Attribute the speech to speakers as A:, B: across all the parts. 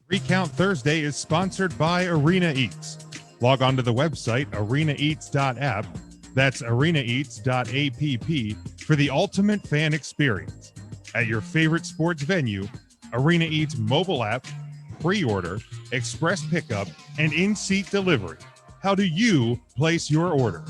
A: Recount Thursday is sponsored by Arena Eats. Log on to the website arenaeats.app. That's arenaeats.app for the ultimate fan experience. At your favorite sports venue, Arena Eats mobile app, pre-order, express pickup, and in-seat delivery. How do you place your order?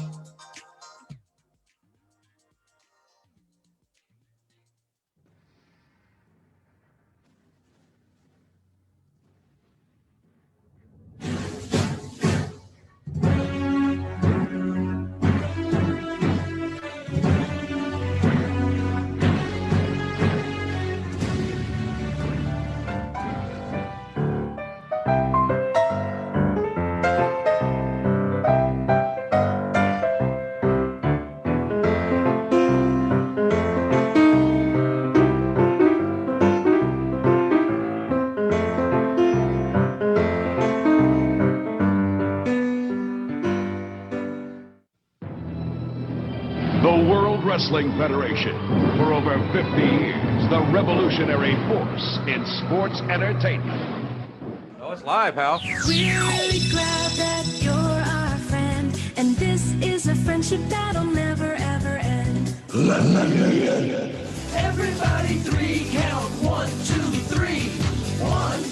B: Wrestling Federation. For over 50 years, the revolutionary force in sports entertainment.
C: Oh, it's live, Hal.
D: We're really glad that you're our friend, and this is a friendship that'll never ever end.
E: Everybody three count. 1, 2, 3. 1, 2,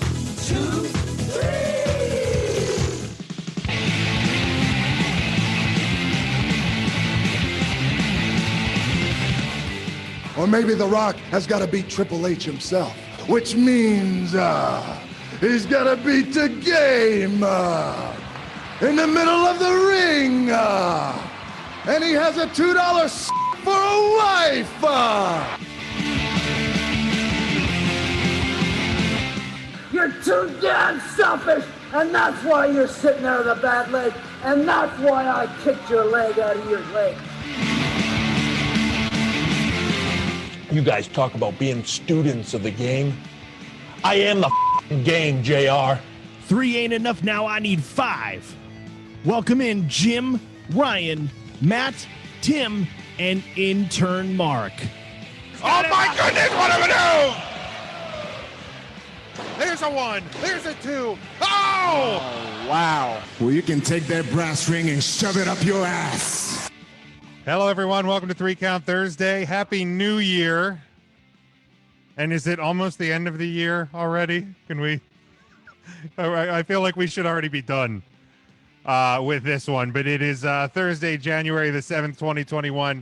E: 3.
F: Or maybe The Rock has got to beat Triple H himself, which means he's got to beat the game in the middle of the ring. And he has a $2 for a wife.
E: You're too damn selfish, and that's why you're sitting there with a bad leg, and that's why I kicked your leg out of your leg.
G: You guys talk about being students of the game. I am the game, JR.
H: 3 ain't enough now, I need 5. Welcome in Jim, Ryan, Matt, Tim, and intern Mark.
A: Oh my goodness, what am I doing? There's a 1, there's a 2. Oh,
H: Wow.
F: Well, you can take that brass ring and shove it up your ass.
A: hello, everyone. Welcome to 3 Count Thursday. Happy New Year. And is it almost the end of the year already? Can we? I feel like we should already be done with this one. But it is Thursday, January the 7th, 2021.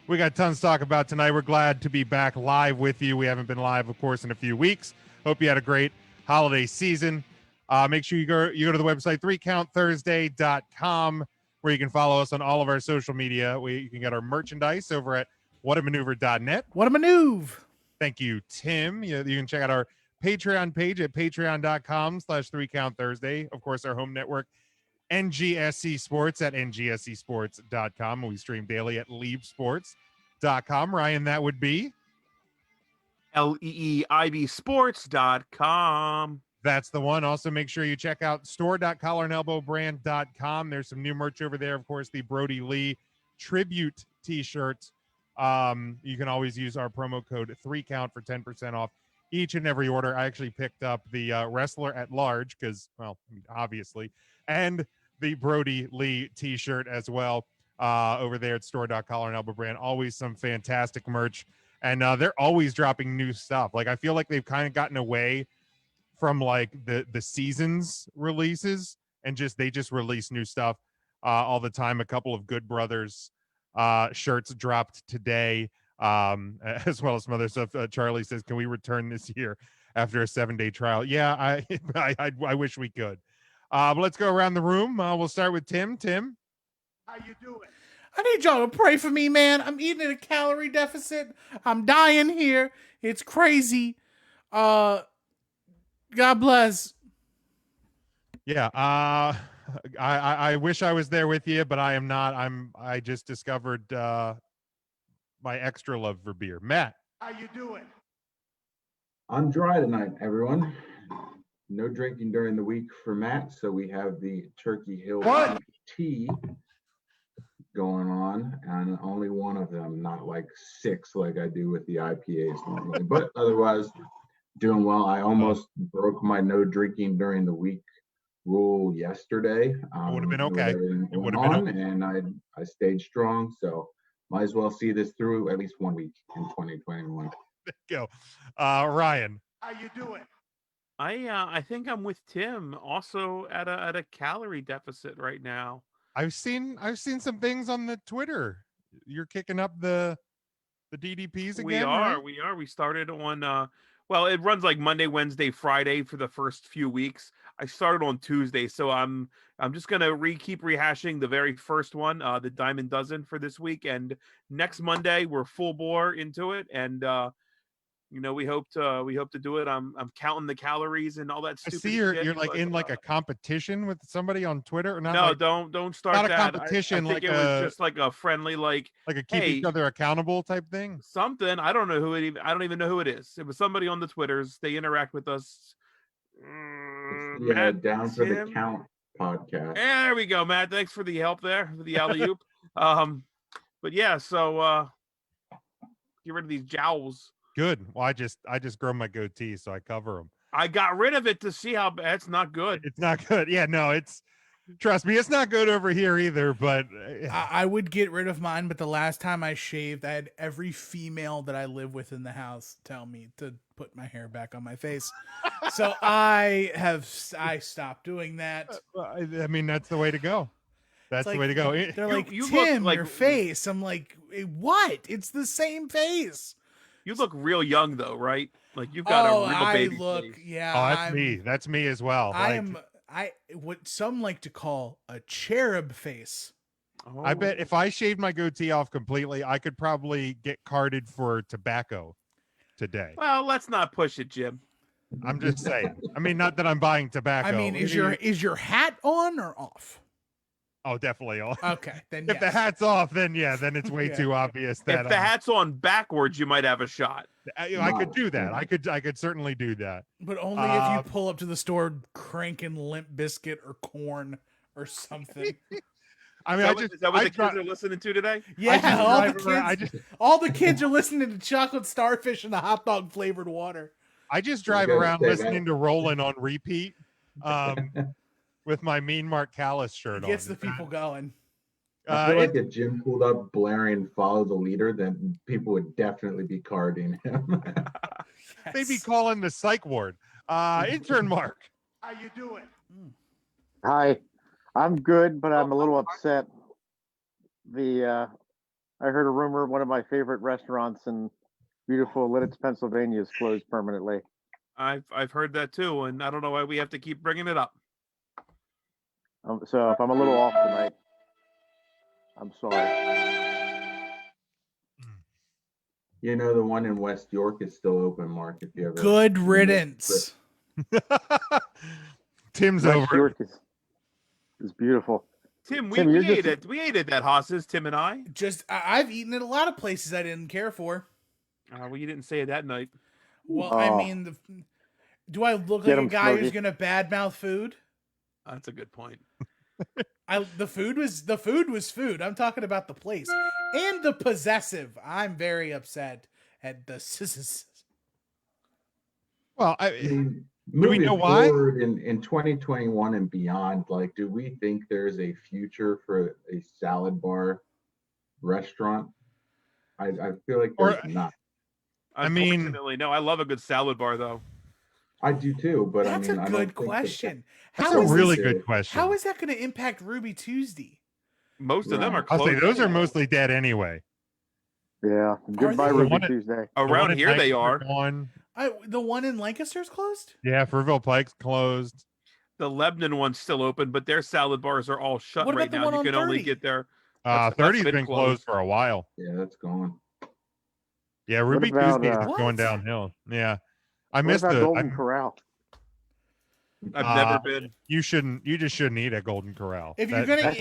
A: We got tons to talk about tonight. We're glad to be back live with you. We haven't been live, of course, in a few weeks. Hope you had a great holiday season. Make sure you go to the website, 3countthursday.com. where you can follow us on all of our social media. You can get our merchandise over at whatamaneuver.net.
H: What a maneuver.
A: Thank you, Tim. You can check out our Patreon page at patreon.com/3countthursday. Of course, our home network, NGSC Sports at ngscsports.com. We stream daily at leavesports.com. Ryan, that would be?
C: LEEIBsports.com.
A: That's the one. Also, make sure you check out store.collarandelbowbrand.com. There's some new merch over there. Of course, the Brody Lee tribute t-shirt. You can always use our promo code 3count for 10% off each and every order. I actually picked up the Wrestler at Large because, well, obviously, and the Brody Lee t-shirt as well over there at store.collarandelbowbrand. Always some fantastic merch. And they're always dropping new stuff. Like, I feel like they've kind of gotten away from like the season's releases and they just release new stuff all the time. A couple of Good Brothers shirts dropped today, as well as some other stuff. Charlie says, can we return this year after a 7-day trial? Yeah, I wish we could. But let's go around the room. We'll start with Tim. Tim,
F: How you doing?
I: I need y'all to pray for me, man. I'm eating at a calorie deficit. I'm dying here. It's crazy. God bless.
A: Yeah, I wish I was there with you, but I am not. I just discovered my extra love for beer. Matt,
F: How you doing?
J: I'm dry tonight, everyone. No drinking during the week for Matt, so we have the Turkey Hill tea going on, and only one of them, not like 6 like I do with the IPAs normally. But otherwise, Doing well. I almost broke my no drinking during the week rule yesterday.
A: Would have been
J: with
A: okay.
J: everything
A: It would
J: going
A: have been
J: on, and I stayed strong. So might as well see this through at least 1 week in 2021.
A: Go. Ryan.
F: How you doing?
K: I think I'm with Tim. Also at a calorie deficit right now.
A: I've seen some things on the Twitter. You're kicking up the DDPs again.
K: We are. We started on well, it runs like Monday, Wednesday, Friday for the first few weeks. I started on Tuesday, so I'm just gonna keep rehashing the very first one, the Diamond Dozen for this week, and next Monday we're full bore into it, and we hope to do it. I'm counting the calories and all that
A: I
K: stupid
A: see
K: shit,
A: you're like
K: but,
A: in like a competition with somebody on Twitter. Not
K: no,
A: like,
K: don't start
A: not a
K: that.
A: competition,
K: I think
A: like
K: it was just like a friendly, like
A: a keep each
K: hey,
A: other accountable type thing.
K: something. I don't know who it. I don't even know who it is. It was somebody on the Twitters. They interact with us.
J: It's the
K: Matt,
J: Down for the
K: Tim?
J: Count podcast.
K: There we go, Matt. Thanks for the help there, for the alley oop. But yeah, so get rid of these jowls.
A: Good. Well, I just grow my goatee, so I cover them.
K: I got rid of it to see how bad. It's not good.
A: It's not good. Yeah, no, trust me, it's not good over here either. But
I: I would get rid of mine, but the last time I shaved, I had every female that I live with in the house tell me to put my hair back on my face. So I stopped doing that.
A: I mean, that's the way to go. That's the way to go.
I: They're like, Tim, your face. I'm like, what? It's the same face.
K: You look real young though, right? Like you've got a real baby face.
I: Yeah.
A: Oh, that's me. That's me as well.
I: I what some like to call a cherub face.
K: Oh.
A: I bet if I shaved my goatee off completely, I could probably get carded for tobacco today.
K: Well, let's not push it, Jim.
A: I'm just saying. I mean, not that I'm buying tobacco.
I: I mean, is your hat on or off?
A: Oh, definitely on.
I: Okay, then
A: if the hat's off, then then it's way too obvious that
K: if the hat's on backwards, you might have a shot.
A: I could do that. I could certainly do that.
I: But only if you pull up to the store cranking Limp Biscuit or Corn or something.
A: I mean,
K: is that what the kids are listening to today?
I: Yeah, all the kids are listening to Chocolate Starfish and the hot dog flavored water.
A: I just drive around listening to Rollin' on repeat. With my Mean Mark Callis shirt on.
I: Gets the people going.
J: I feel like if Jim pulled up blaring "Follow the Leader," then people would definitely be carding him.
A: They'd be calling the psych ward. Intern Mark.
F: How you doing?
L: Hi, I'm good, but I'm a little upset. I heard a rumor one of my favorite restaurants in beautiful Lidditz, Pennsylvania is closed permanently.
K: I've heard that too, and I don't know why we have to keep bringing it up.
L: So if I'm a little off tonight, I'm sorry.
J: You know, the one in West York is still open, Mark. If you ever
I: good riddance.
A: Tim's
L: West
A: over.
L: York is beautiful.
K: Tim, we ate it. We ate it at Haas's, Tim and I.
I: I've eaten at a lot of places I didn't care for.
K: Well, you didn't say it that night.
I: Well, I mean, do I look like a guy who's gonna badmouth food?
K: That's a good point.
I: The food was food. I'm talking about the place and the possessive. I'm very upset at the.
A: Well,
J: do
A: we know why?
J: In 2021 and beyond, like, do we think there's a future for a salad bar restaurant? I feel like there's not.
K: Unfortunately, no. I love a good salad bar, though.
J: I do too, but
I: that's
J: I mean,
I: a good question.
A: That's a really good question.
I: How is that going to impact Ruby Tuesday?
K: Most of them are closed.
A: I'll say those are mostly dead anyway.
L: Yeah, goodbye Ruby Tuesday.
K: Around here they are.
I: The one in Lancaster's closed?
A: Yeah, Ferville Pike's closed.
K: The Lebanon one's still open, but their salad bars are all shut right now. You can only get there.
A: 30's been closed for a while.
J: Yeah, that's gone.
A: Yeah, Ruby Tuesday is going downhill. Yeah. I missed the
L: Golden Corral.
K: I've never been.
A: You just shouldn't eat at Golden Corral.
I: If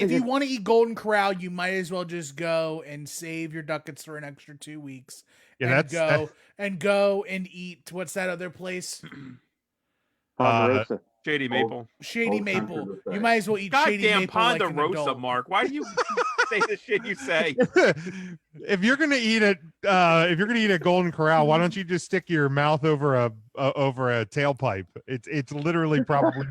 I: you want to eat Golden Corral, you might as well just go and save your ducats for an extra 2 weeks.
A: Yeah,
I: go and eat. What's that other place?
K: Shady Maple.
I: Shady Maple. You might as well eat Shady Maple.
K: Goddamn Ponderosa, Mark. Why do you? say the shit you say.
A: If you're gonna eat at Golden Corral, why don't you just stick your mouth over a tailpipe? It's literally probably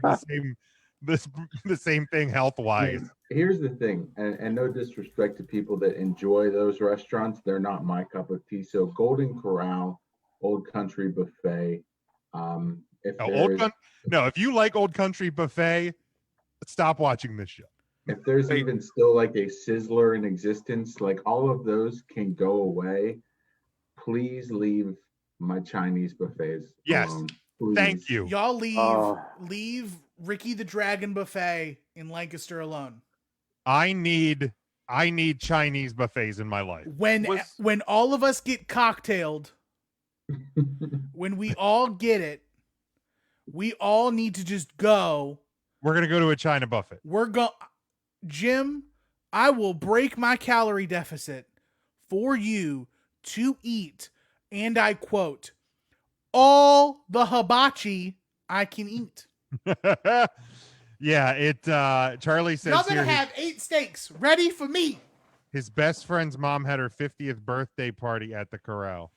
A: the same thing health wise.
J: Here's the thing, and no disrespect to people that enjoy those restaurants, they're not my cup of tea. So Golden Corral, Old Country Buffet.
A: If you like Old Country Buffet, stop watching this show.
J: If there's even still like a Sizzler in existence, like all of those can go away. Please leave my Chinese buffets alone. Please.
A: Thank you.
I: Y'all leave Ricky the Dragon Buffet in Lancaster alone.
A: I need Chinese buffets in my life.
I: When all of us get cocktailed, when we all get it, we all need to just go.
A: We're gonna go to a China buffet.
I: Jim, I will break my calorie deficit for you to eat, and I quote, all the hibachi I can eat.
A: Yeah, Charlie says
I: Y'all better
A: here
I: have 8 steaks ready for me.
A: his best friend's mom had her 50th birthday party at the Corral.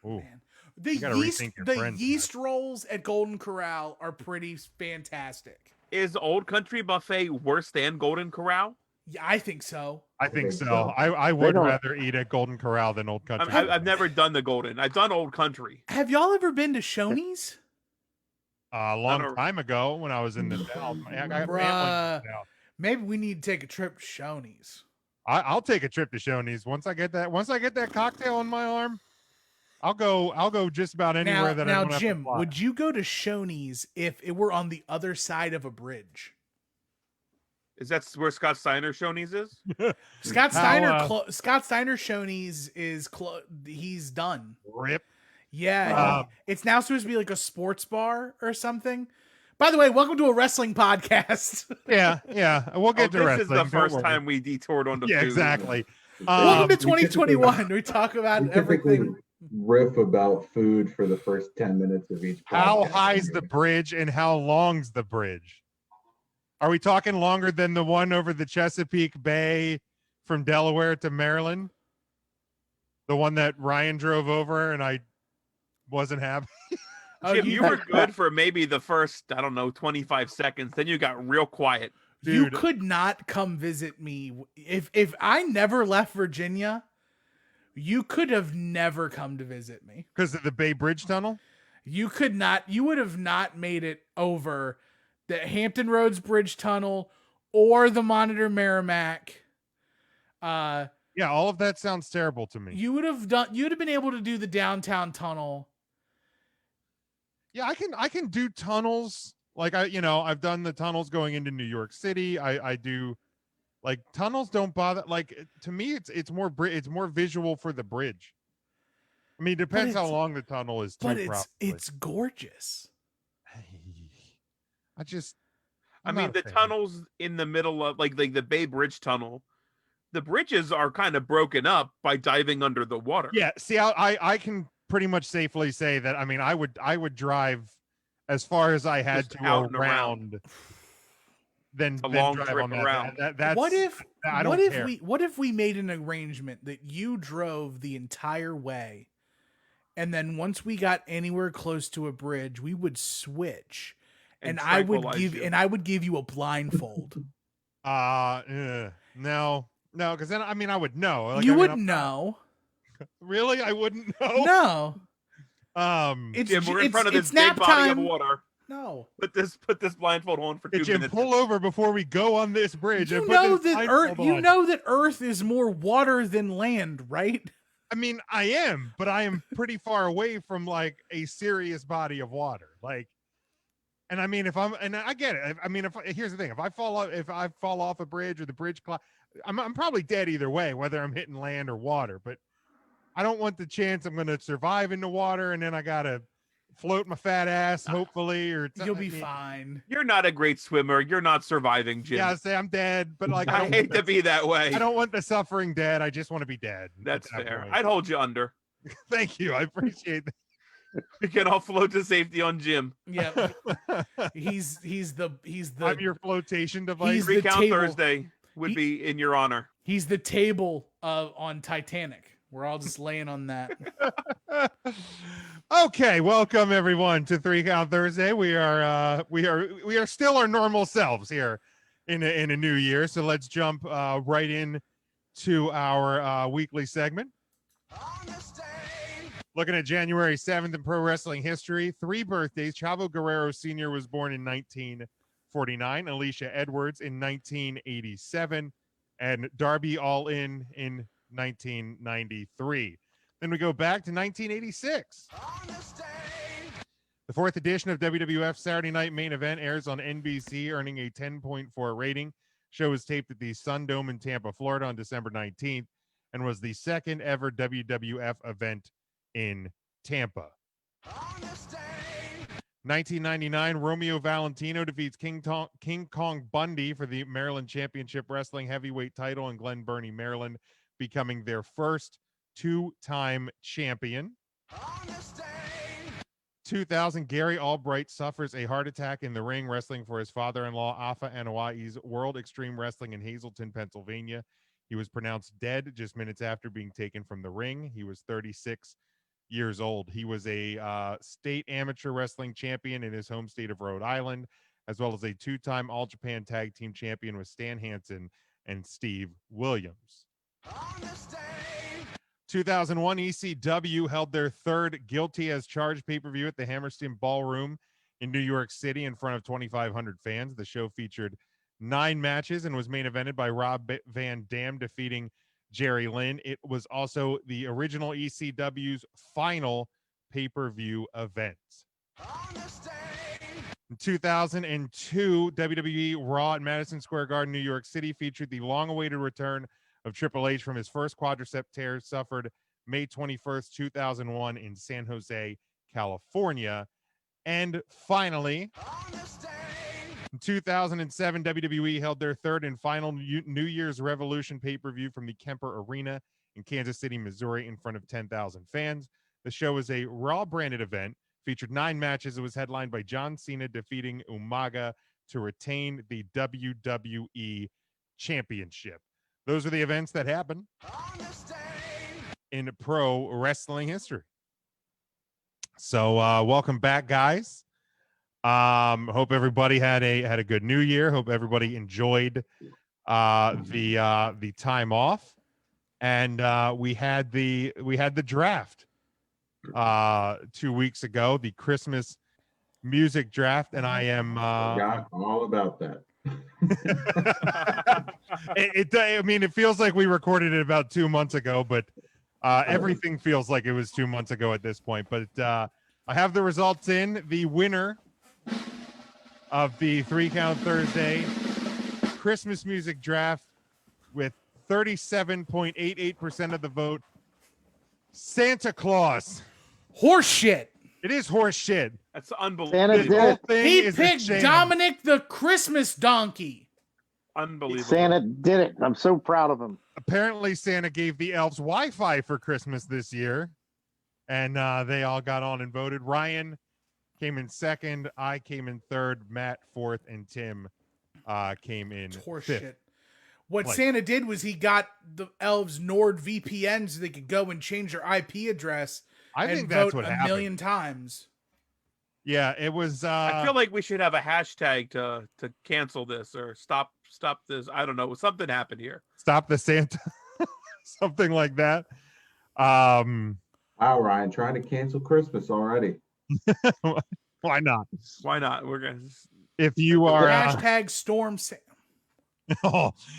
A: Ooh.
I: Man. The yeast rolls at Golden Corral are pretty fantastic.
K: Is Old Country Buffet worse than Golden Corral?
I: Yeah, I think so.
A: I think so. I would rather eat at Golden Corral than Old Country.
K: I've never done the Golden. I've done Old Country.
I: Have y'all ever been to Shoney's?
A: A long time ago when I was in the South.
I: Maybe we need to take a trip to Shoney's.
A: I'll take a trip to Shoney's once I get that cocktail on my arm. I'll go just about anywhere that I don't have to
I: Jim,
A: fly.
I: would you go to Shoney's if it were on the other side of a bridge?
K: Is that where Scott Steiner Shoney's is?
I: Scott Steiner Shoney's is he's done.
A: Rip.
I: Yeah, it's now supposed to be like a sports bar or something. By the way, welcome to a wrestling podcast.
A: Yeah, we'll get to wrestling.
K: This is the first time we detoured on the food.
A: Exactly.
I: Welcome to 2021. We talk about everything.
J: Riff about food for the first 10 minutes of each podcast.
A: How high's the bridge and how long's the bridge? Are we talking longer than the one over the Chesapeake Bay from Delaware to Maryland? The one that Ryan drove over and I wasn't happy.
K: Jim, you were good for maybe the first, 25 seconds. Then you got real quiet.
A: Dude.
I: You could not come visit me. If I never left Virginia, you could have never come to visit me.
A: Because of the Bay Bridge Tunnel?
I: You would have not made it over the Hampton Roads Bridge Tunnel or the Monitor Merrimack.
A: Yeah, all of that sounds terrible to me.
I: You'd have been able to do the downtown tunnel.
A: Yeah, I can do tunnels. Like I've done the tunnels going into New York City. I do, like, tunnels don't bother. Like, to me, it's more visual for the bridge. I mean, it depends how long the tunnel is.
I: But it's gorgeous.
K: I mean, the tunnels in the middle of like the Bay Bridge Tunnel, the bridges are kind of broken up by diving under the water.
A: Yeah, see, I can pretty much safely say that. I mean, I would drive as far as I had
K: Just
A: to
K: out and
A: around. Then
K: a long
A: drive
K: trip
A: on that.
K: around.
A: That's,
I: what if we made an arrangement that you drove the entire way, and then once we got anywhere close to a bridge, we would switch, and I would give you a blindfold.
A: No, because then I would know. Like,
I: you wouldn't know.
A: Really, I wouldn't know.
I: No.
K: We're in front of this big body of water.
I: No.
K: Put this blindfold on for 2
A: Jim,
K: minutes.
A: pull over before we go on this bridge.
I: You know that Earth is more water than land, right?
A: I mean, I am, but I am pretty far away from like a serious body of water. Like, and I mean, I get it. I mean, here's the thing: if I fall off a bridge or the bridge, I'm probably dead either way, whether I'm hitting land or water. But I don't want the chance I'm going to survive in the water and then I gotta float my fat ass, hopefully, or
I: you'll be fine.
K: You're not a great swimmer. You're not surviving, Jim.
A: Yeah, I say I'm dead, but like
K: I hate to be that way.
A: I don't want the suffering dead. I just want to be dead.
K: That's fair. I'd hold you under.
A: Thank you. I appreciate that.
K: We can all float to safety on Jim.
I: Yeah, he's the.
A: I'm your flotation device.
K: Recount Thursday would be in your honor.
I: He's the table on Titanic. We're all just laying on that.
A: Okay, welcome everyone to 3 Count Thursday. We are still our normal selves here in a new year. So let's jump right in to our weekly segment. Looking at January 7th in pro wrestling history, 3 birthdays. Chavo Guerrero Sr. was born in 1949, Alicia Edwards in 1987, and Darby Allin in 1993. Then we go back to 1986. The 4th edition of WWF Saturday Night Main Event airs on NBC, earning a 10.4 rating. Show was taped at the Sun Dome in Tampa, Florida on December 19th and was the second ever WWF event in Tampa. 1999, Romeo Valentino defeats King Kong Bundy for the Maryland Championship Wrestling Heavyweight title in Glen Burnie, Maryland, becoming their first 2-time champion. 2000, Gary Albright suffers a heart attack in the ring wrestling for his father-in-law, Afa Anoa'i's World Extreme Wrestling in Hazleton, Pennsylvania. He was pronounced dead just minutes after being taken from the ring. He was 36 years old. He was a state amateur wrestling champion in his home state of Rhode Island, as well as a 2-time All Japan Tag Team Champion with Stan Hansen and Steve Williams. 2001, ECW held their 3rd Guilty as Charged pay-per-view at the Hammerstein Ballroom in New York City in front of 2,500 fans. The show featured 9 matches and was main evented by Rob Van Dam defeating Jerry Lynn. It was also the original ECW's final pay-per-view event. In 2002, WWE Raw at Madison Square Garden, New York City featured the long-awaited return of Triple H from his first quadricep tear suffered May 21st, 2001 in San Jose, California. And finally, in 2007, WWE held their 3rd and final New Year's Revolution pay-per-view from the Kemper Arena in Kansas City, Missouri, in front of 10,000 fans. The show was a Raw-branded event, featured 9 matches. It was headlined by John Cena defeating Umaga to retain the WWE Championship. Those are the events that happened in pro wrestling history. So welcome back, guys. Hope everybody had a good New Year. Hope everybody enjoyed the time off, and we had the draft 2 weeks ago, the Christmas music draft, and I am
J: forgot all about that.
A: I mean, it feels like we recorded it about 2 months ago, but everything feels like it was 2 months ago at this point. But I have the results in. The winner of the 3 Count Thursday Christmas music draft with 37.88% of the vote, Santa Claus.
I: Horse shit.
A: It is horse shit.
K: That's unbelievable.
L: Santa did it.
I: He picked Dominic the Christmas donkey.
K: Unbelievable.
L: Santa did it. I'm so proud of him.
A: Apparently, Santa gave the elves Wi-Fi for Christmas this year, and they all got on and voted. Ryan came in 2nd. I came in 3rd. Matt 4th, and Tim came in 5th.
I: What Santa did was he got the elves NordVPN so they could go and change their IP address.
A: I think that's what happened.
I: 1,000,000 times.
A: Yeah, it was.
K: I feel like we should have a hashtag to cancel this or stop this. I don't know. Something happened here.
A: Stop the Santa, something like that.
J: Wow, Ryan, trying to cancel Christmas already.
A: Why not?
K: Why not? We're gonna.
A: If you are
I: hashtag Storm Sam.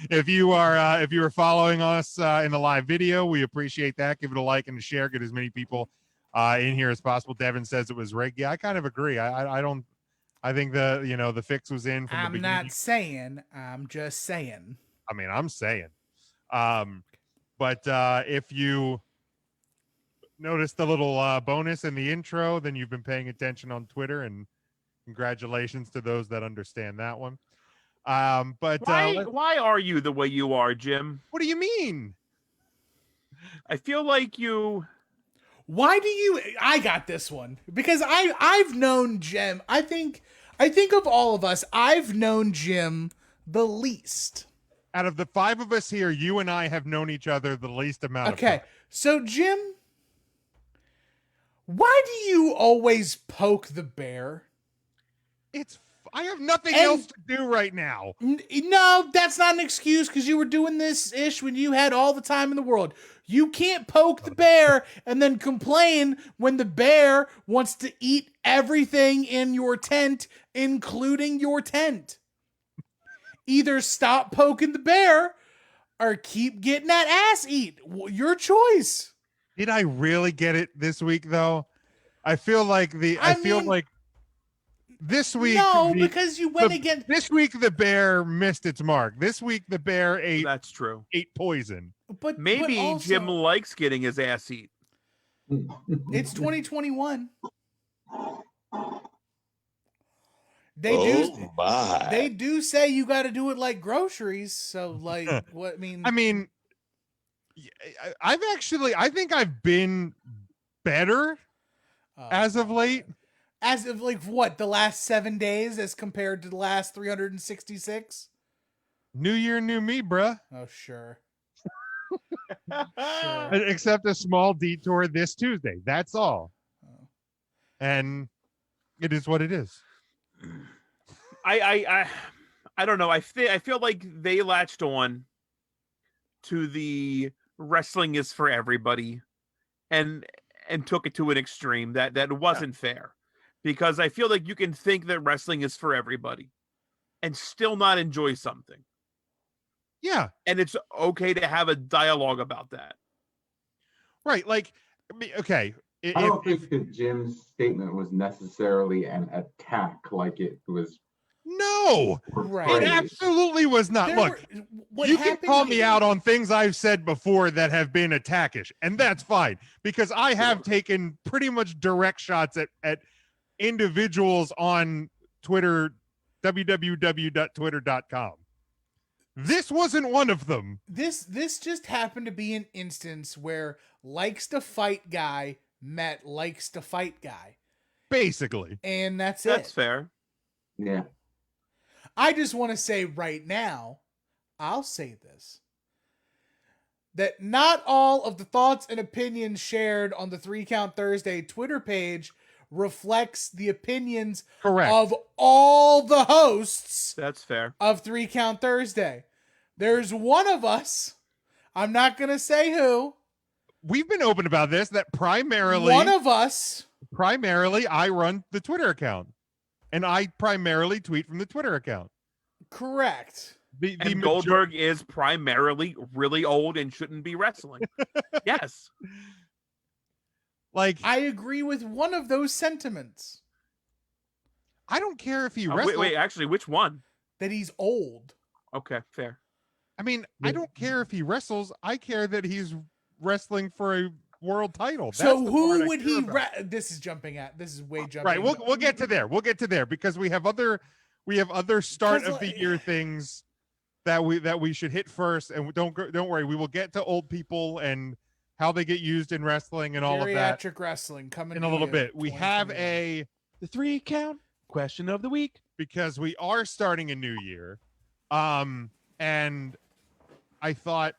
A: if you are following us in the live video, we appreciate that. Give it a like and a share. Get as many people in here as possible. Devin says it was rigged. Yeah, I kind of agree. I don't. I think the fix was in from the beginning.
I: I'm not saying. I'm just saying.
A: I mean, I'm saying. But if you notice the little bonus in the intro, then you've been paying attention on Twitter, and congratulations to those that understand that one. But
K: why are you the way you are, Jim?
A: What do you mean?
K: I feel like you.
I: Why do you? I got this one because I've known Jim. I think of all of us, I've known Jim the least.
A: out of the 5 of us here, you and I have known each other the least amount of time.
I: Okay, so Jim, why do you always poke the bear?
A: I have nothing else to do right now.
I: No, that's not an excuse, because you were doing this ish when you had all the time in the world. You can't poke the bear and then complain when the bear wants to eat everything in your tent, including your tent. Either stop poking the bear or keep getting that ass eat. Your choice.
A: Did I really get it this week though? I feel like this week.
I: No, because you went again.
A: This week the bear missed its mark. This week the bear ate.
K: That's true.
A: Ate poison.
I: But
K: maybe
I: also,
K: Jim likes getting his ass eat.
I: It's 2021. They do say you got to do it like groceries. So like, what I mean?
A: I mean, I think I've been better as of late.
I: As of like what, the last 7 days as compared to the last 366?
A: New year, new me, bruh.
I: Oh, sure.
A: Except a small detour this Tuesday. That's all. And it is what it is.
K: I don't know. I feel like they latched on to the wrestling is for everybody and took it to an extreme that wasn't fair. Because I feel like you can think that wrestling is for everybody and still not enjoy something.
A: Yeah.
K: And it's okay to have a dialogue about that.
A: Right. Like, okay.
J: I don't think that Jim's statement was necessarily an attack like it was.
A: No,
I: right.
A: It absolutely was not. Look, you can call me out on things I've said before that have been attackish, and that's fine because I have taken pretty much direct shots at individuals on Twitter, www.twitter.com. This wasn't one of them.
I: This just happened to be an instance where likes to fight guy met likes to fight guy.
A: Basically.
I: And that's it.
K: That's fair.
J: Yeah.
I: I just want to say right now, I'll say this, that not all of the thoughts and opinions shared on the 3 Count Thursday Twitter page reflects the opinions of all the hosts.
K: That's fair.
I: Of 3 Count Thursday. There's one of us, I'm not going to say who.
A: We've been open about this, that primarily
I: one of us.
A: Primarily, I run the Twitter account. And I primarily tweet from the Twitter account.
I: Correct.
K: And Goldberg is primarily really old and shouldn't be wrestling. Yes.
A: Like,
I: I agree with one of those sentiments.
A: I don't care if he wrestles.
K: Wait, actually, which one?
I: That he's old.
K: Okay, fair.
A: I mean, I don't care if he wrestles. I care that he's wrestling for a world title.
I: So who would he? This is way jumping.
A: Right. We'll get to there. We'll get to there because we have other start of the year things that we should hit first. And don't worry. We will get to old people and how they get used in wrestling and all of that.
I: Geriatric wrestling coming
A: in a little bit. We have the 3 count question of the week because we are starting a new year. And I thought,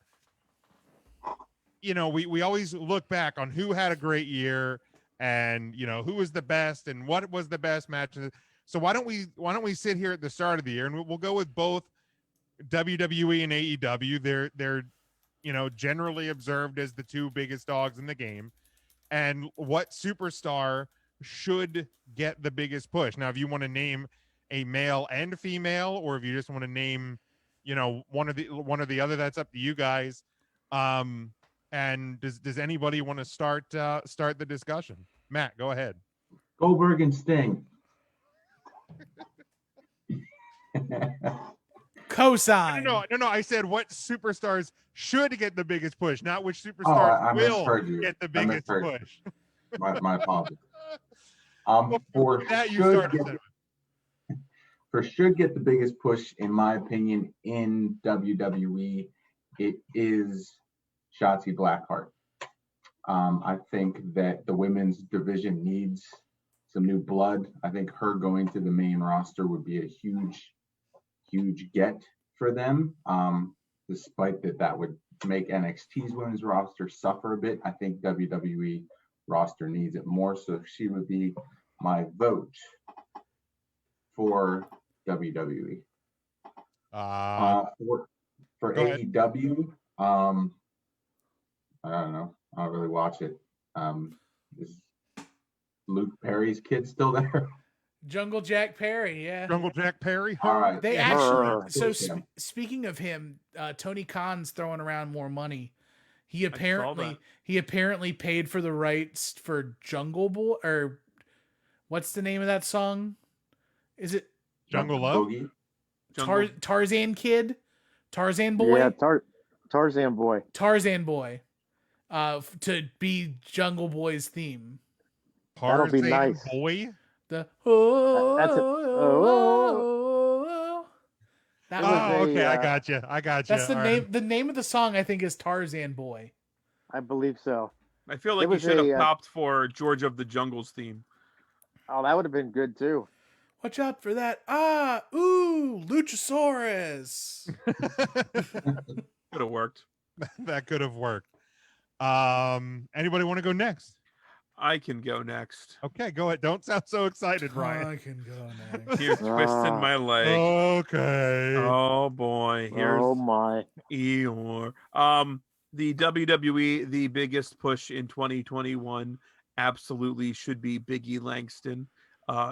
A: we always look back on who had a great year and, who was the best and what was the best match. So why don't we sit here at the start of the year and we'll go with both WWE and AEW. They're generally observed as the 2 biggest dogs in the game, and what superstar should get the biggest push. Now, if you want to name a male and female, or if you just want to name, one or the other, that's up to you guys. And does anybody want to start the discussion? Matt, go ahead.
J: Goldberg and Sting.
I: Cosign.
A: No. I said what superstars should get the biggest push, not which superstars will get the biggest push.
J: My apologies. Should get the biggest push, in my opinion, in WWE, it is Shotzi Blackheart. I think that the women's division needs some new blood. I think her going to the main roster would be a huge get for them. despite that would make NXT's women's roster suffer a bit. I think WWE roster needs it more, so she would be my vote for WWE. For AEW, I don't know. I don't really watch it. Is Luke Perry's kid still there?
I: Jungle Jack Perry, yeah.
A: Jungle Jack Perry.
J: All right.
I: They
J: Yeah,
I: actually. So
J: him.
I: speaking of him, Tony Khan's throwing around more money.
K: I saw that.
I: He apparently paid for the rights for Jungle Boy, or what's the name of that song? Is it
A: Jungle Love?
I: Tarzan Kid? Tarzan Boy?
L: Yeah, Tarzan Boy.
I: Tarzan Boy. To be Jungle Boy's theme.
L: That'll be nice.
A: Boy?
I: The
L: That's it.
I: That
A: okay, I got you.
I: That's the name. The name of the song, I think, is Tarzan Boy.
L: I believe so.
K: I feel like you should have popped for George of the Jungle's theme.
L: Oh, that would have been good too.
I: Watch out for that. Luchasaurus.
K: Could have worked.
A: That could have worked. Anybody want to go next?
K: I can go next.
A: Okay, go ahead. Don't sound so excited, Ryan.
I: I can go next.
K: You're twisting my leg.
A: Okay.
K: Oh boy. Here's
L: Oh my.
K: Eeyore. The WWE, the biggest push in 2021, absolutely should be Big E Langston,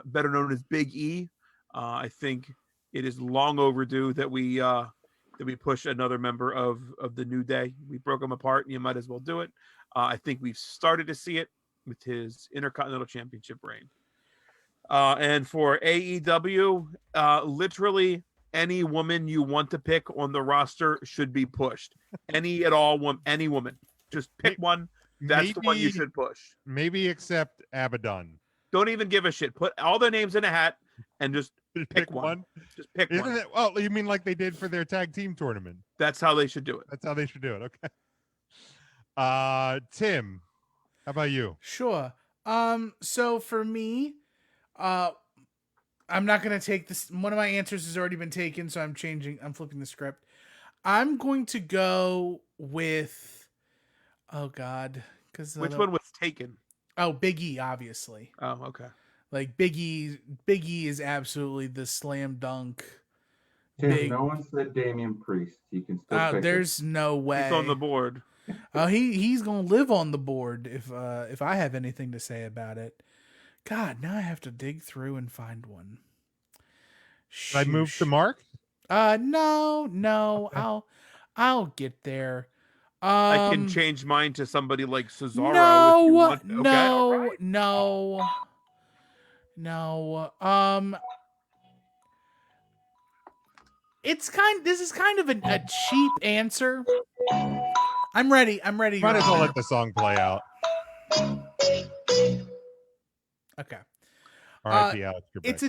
K: better known as Big E. I think it is long overdue that we push another member of the New Day. We broke them apart, and you might as well do it. I think we've started to see it with his Intercontinental Championship reign. And for AEW, literally any woman you want to pick on the roster should be pushed. Any woman. Just pick one. That's the one you should push.
A: Maybe except Abaddon.
K: Don't even give a shit. Put all their names in a hat and just pick one. Just pick
A: Isn't
K: one.
A: it? Well, you mean like they did for their tag team tournament?
K: That's how they should do it.
A: That's how they should do it. Okay. Tim, how about you?
I: Sure. So for me, I'm not going to take this. One of my answers has already been taken, so I'm flipping the script. I'm going to go with, oh God.
K: Which one was taken?
I: Oh, Big E, obviously.
K: Oh, okay.
I: Like Big E is absolutely the slam dunk.
J: Tim, no one said Damian Priest. You can still pick
I: there's
J: him.
I: no way.
K: He's on the board.
I: He's gonna live on the board if I have anything to say about it. God, now I have to dig through and find one.
A: Should I move to Mark?
I: No.
A: Okay.
I: I'll get there.
K: I can change mine to somebody like Cesaro
I: No,
K: if you want. Okay,
I: no,
K: all right.
I: no. This is kind of a cheap answer. I'm ready.
A: Might as well let the song play out.
I: Okay.
A: R.I.P. Alex Trebek.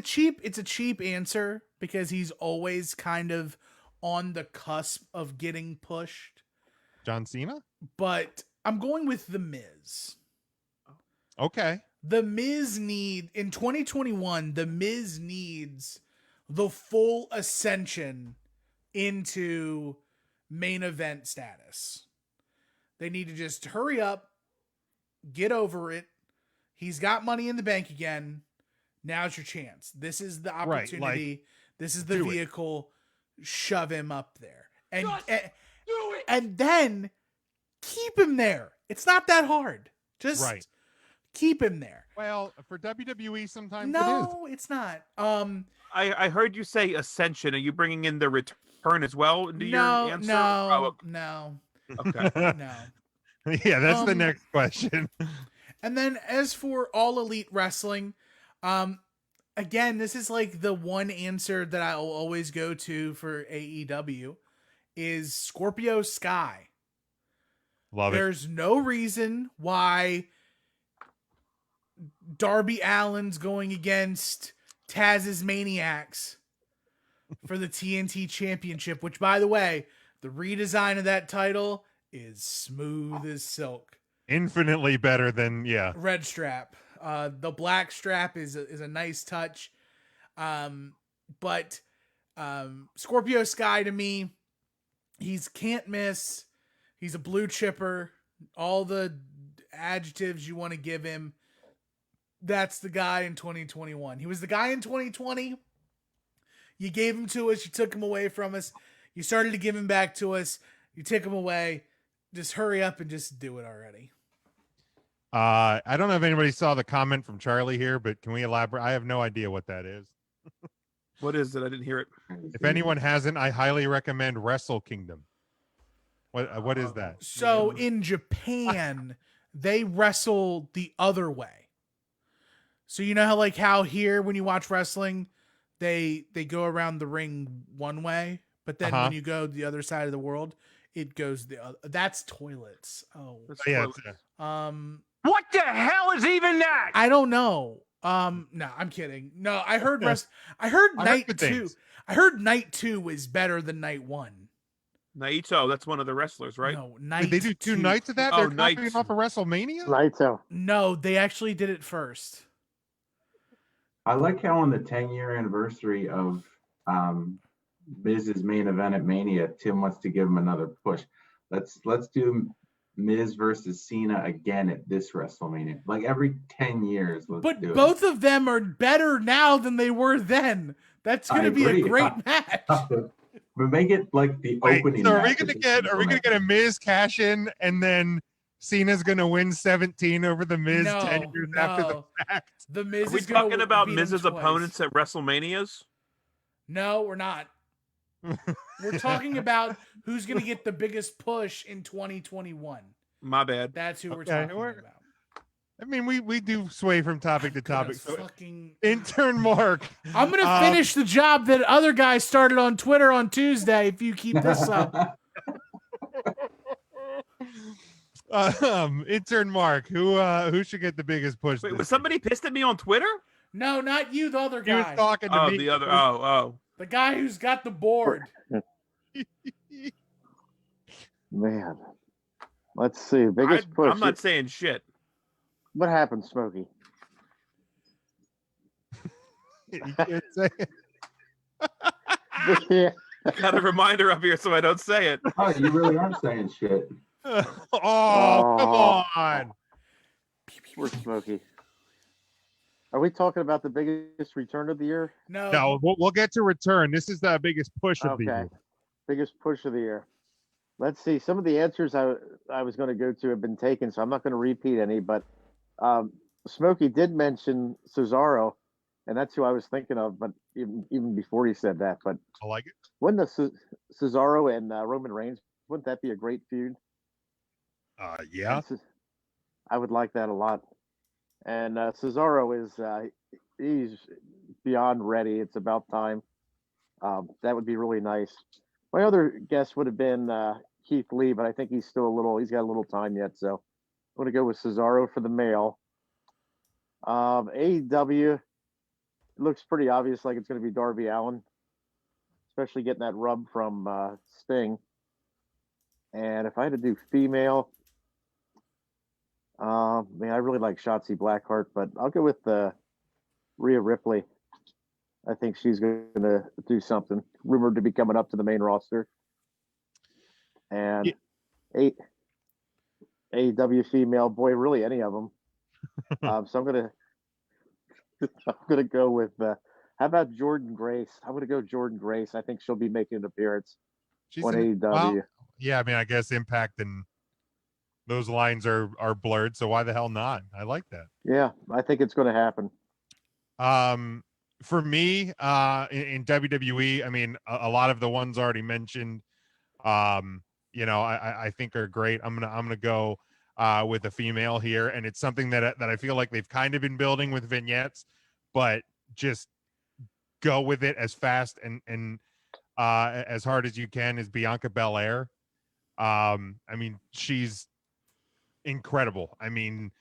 I: It's a cheap answer because he's always kind of on the cusp of getting pushed.
A: John Cena?
I: But I'm going with The Miz.
A: Okay.
I: The Miz in 2021, The Miz needs the full ascension into main event status. They need to just hurry up, get over it. He's got money in the bank again. Now's your chance. This is the opportunity.
A: Right,
I: this is the vehicle. Shove him up there. And
C: Do it.
I: And then keep him there. It's not that hard. Just keep him there.
A: Well, for WWE, sometimes
I: no, it's not.
K: I heard you say Ascension. Are you bringing in the return as well into your answer?
I: No.
K: Okay.
I: No.
A: Yeah, that's the next question.
I: And then as for All Elite Wrestling, again, this is like the one answer that I'll always go to for AEW is Scorpio Sky.
A: Love it.
I: There's no reason why Darby Allin's going against Taz's Maniacs for the TNT Championship, which, by the way, the redesign of that title is smooth as silk.
A: Infinitely better than,
I: Red strap. The black strap is a nice touch. But Scorpio Sky to me, He's can't miss. He's a blue chipper. All the adjectives you want to give him. That's the guy in 2021. He was the guy in 2020. You gave him to us. You took him away from us. You started to give him back to us. You took him away. Just hurry up and just do it already.
A: I don't know if anybody saw the comment from Charlie here, but can we elaborate? I have no idea what that is.
K: What is it? I didn't hear it.
A: If anyone hasn't, I highly recommend Wrestle Kingdom. What is that?
I: So in Japan, they wrestle the other way. So you know how here when you watch wrestling, they go around the ring one way, but then when you go to the other side of the world, it goes the other. That's toilets. Oh,
A: yeah.
C: What the hell is even that?
I: I don't know. No, I'm kidding. No, I heard night 2. I heard night 2 was better than night 1.
K: Naito, that's one of the wrestlers, right?
I: No, night.
A: Did they do 2 nights of that?
K: Oh,
A: They're copying off of WrestleMania.
L: Naito.
I: No, they actually did it first.
J: I like how on the 10-year anniversary of Miz's main event at Mania, Tim wants to give him another push. Let's do Miz versus Cena again at this WrestleMania. Like every 10 years.
I: But both of them are better now than they were then. That's going to be a great match.
J: But make it like the opening.
A: So are we gonna get a Miz cash in and then Cena's gonna win 17 over the Miz 10 years after the fact?
I: The Miz
K: Are we
I: is gonna
K: talking about
I: beat him
K: Miz's
I: twice.
K: opponents at WrestleManias?
I: No, we're not. We're talking about who's going to get the biggest push in 2021.
K: My bad.
I: That's who we're talking about.
A: I mean, we do sway from topic to topic. So
I: fucking...
A: Intern Mark.
I: I'm going to finish the job that other guy started on Twitter on Tuesday if you keep this up.
A: Intern Mark, who should get the biggest push?
K: Wait, was somebody pissed at me on Twitter?
I: No, not you, the other guy.
A: He was talking to me.
K: The other. Oh.
I: The guy who's got the board.
L: Man. Let's see. Biggest push.
K: I'm not saying shit.
L: What happened, Smokey?
A: You can't say it.
L: Yeah.
K: Got a reminder up here so I don't say it.
J: Oh, you really are saying shit.
A: Come on.
L: Poor Smokey. Are we talking about the biggest return of the year?
A: No, we'll get to return. This is the biggest push of the year.
L: Biggest push of the year. Let's see. Some of the answers I was going to go to have been taken, so I'm not going to repeat any. But Smokey did mention Cesaro, and that's who I was thinking of. But even before he said that, but
A: I like it.
L: Wouldn't the Cesaro and Roman Reigns? Wouldn't that be a great feud?
A: Yeah.
L: I would like that a lot. And Cesaro is he's beyond ready. It's about time. That would be really nice. My other guess would have been Keith Lee, but I think he's got a little time yet. So I'm going to go with Cesaro for the male. AEW looks pretty obvious, like it's going to be Darby Allin, especially getting that rub from Sting. And if I had to do female, man, I really like Shotzi Blackheart, but I'll go with Rhea Ripley. I think she's going to do something. Rumored to be coming up to the main roster. And AEW female, boy, really any of them. So I'm gonna go with. How about Jordan Grace? I'm gonna go Jordan Grace. I think she'll be making an appearance on AEW.
A: Well, yeah, I mean, I guess Impact and those lines are blurred, so why the hell not? I like that.
L: Yeah, I think it's going to happen.
A: For me, in WWE, I mean, a lot of the ones already mentioned, I think are great. I'm gonna go with a female here, and it's something that I feel like they've kind of been building with vignettes, but just go with it as fast and as hard as you can. Is Bianca Belair. I mean, she's incredible. I mean,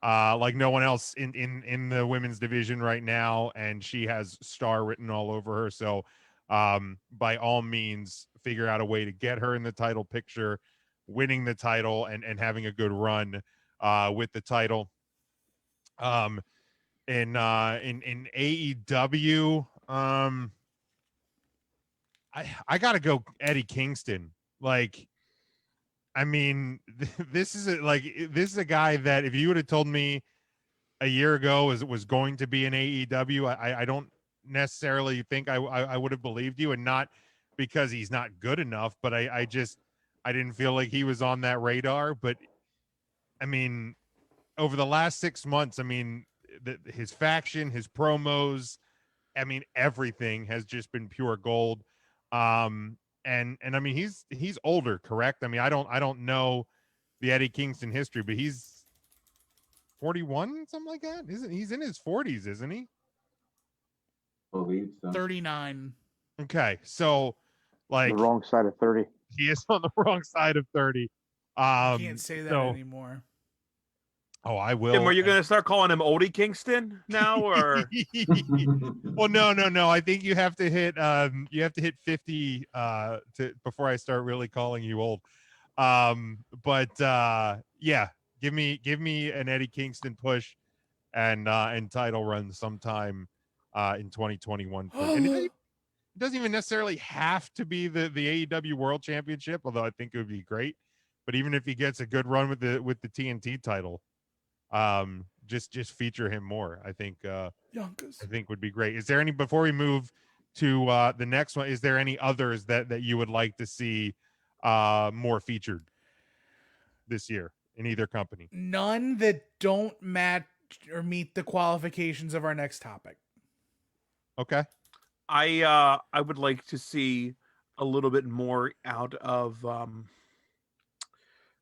A: like no one else in the women's division right now, and she has star written all over her. So by all means, figure out a way to get her in the title picture, winning the title and having a good run with the title. In AEW, I gotta go Eddie Kingston. Like, I mean, this is a guy that if you would have told me a year ago was going to be in AEW, I don't necessarily think I would have believed you, and not because he's not good enough, but I didn't feel like he was on that radar. But I mean, over the last 6 months, I mean, his faction, his promos, I mean, everything has just been pure gold. And I mean, he's older, correct? I mean, I don't know the Eddie Kingston history, but he's 41, something like that. Isn't he's in his 40s, isn't he?
J: Believe so.
I: 39.
A: Okay, so like
L: The wrong side of 30.
A: he is on the wrong side of 30.
I: You can't say that anymore.
A: Oh, I will.
K: Tim, are you going to start calling him Oldie Kingston now, or?
A: Well, no. I think you have to hit 50 before I start really calling you old. But yeah, give me an Eddie Kingston push and title run sometime in 2021. And it doesn't even necessarily have to be the AEW World Championship, although I think it would be great. But even if he gets a good run with the TNT title, just feature him more. I think would be great. Is there any, before we move to the next one, is there any others that you would like to see more featured this year in either company?
I: None that don't match or meet the qualifications of our next topic.
A: Okay.
K: I would like to see a little bit more out of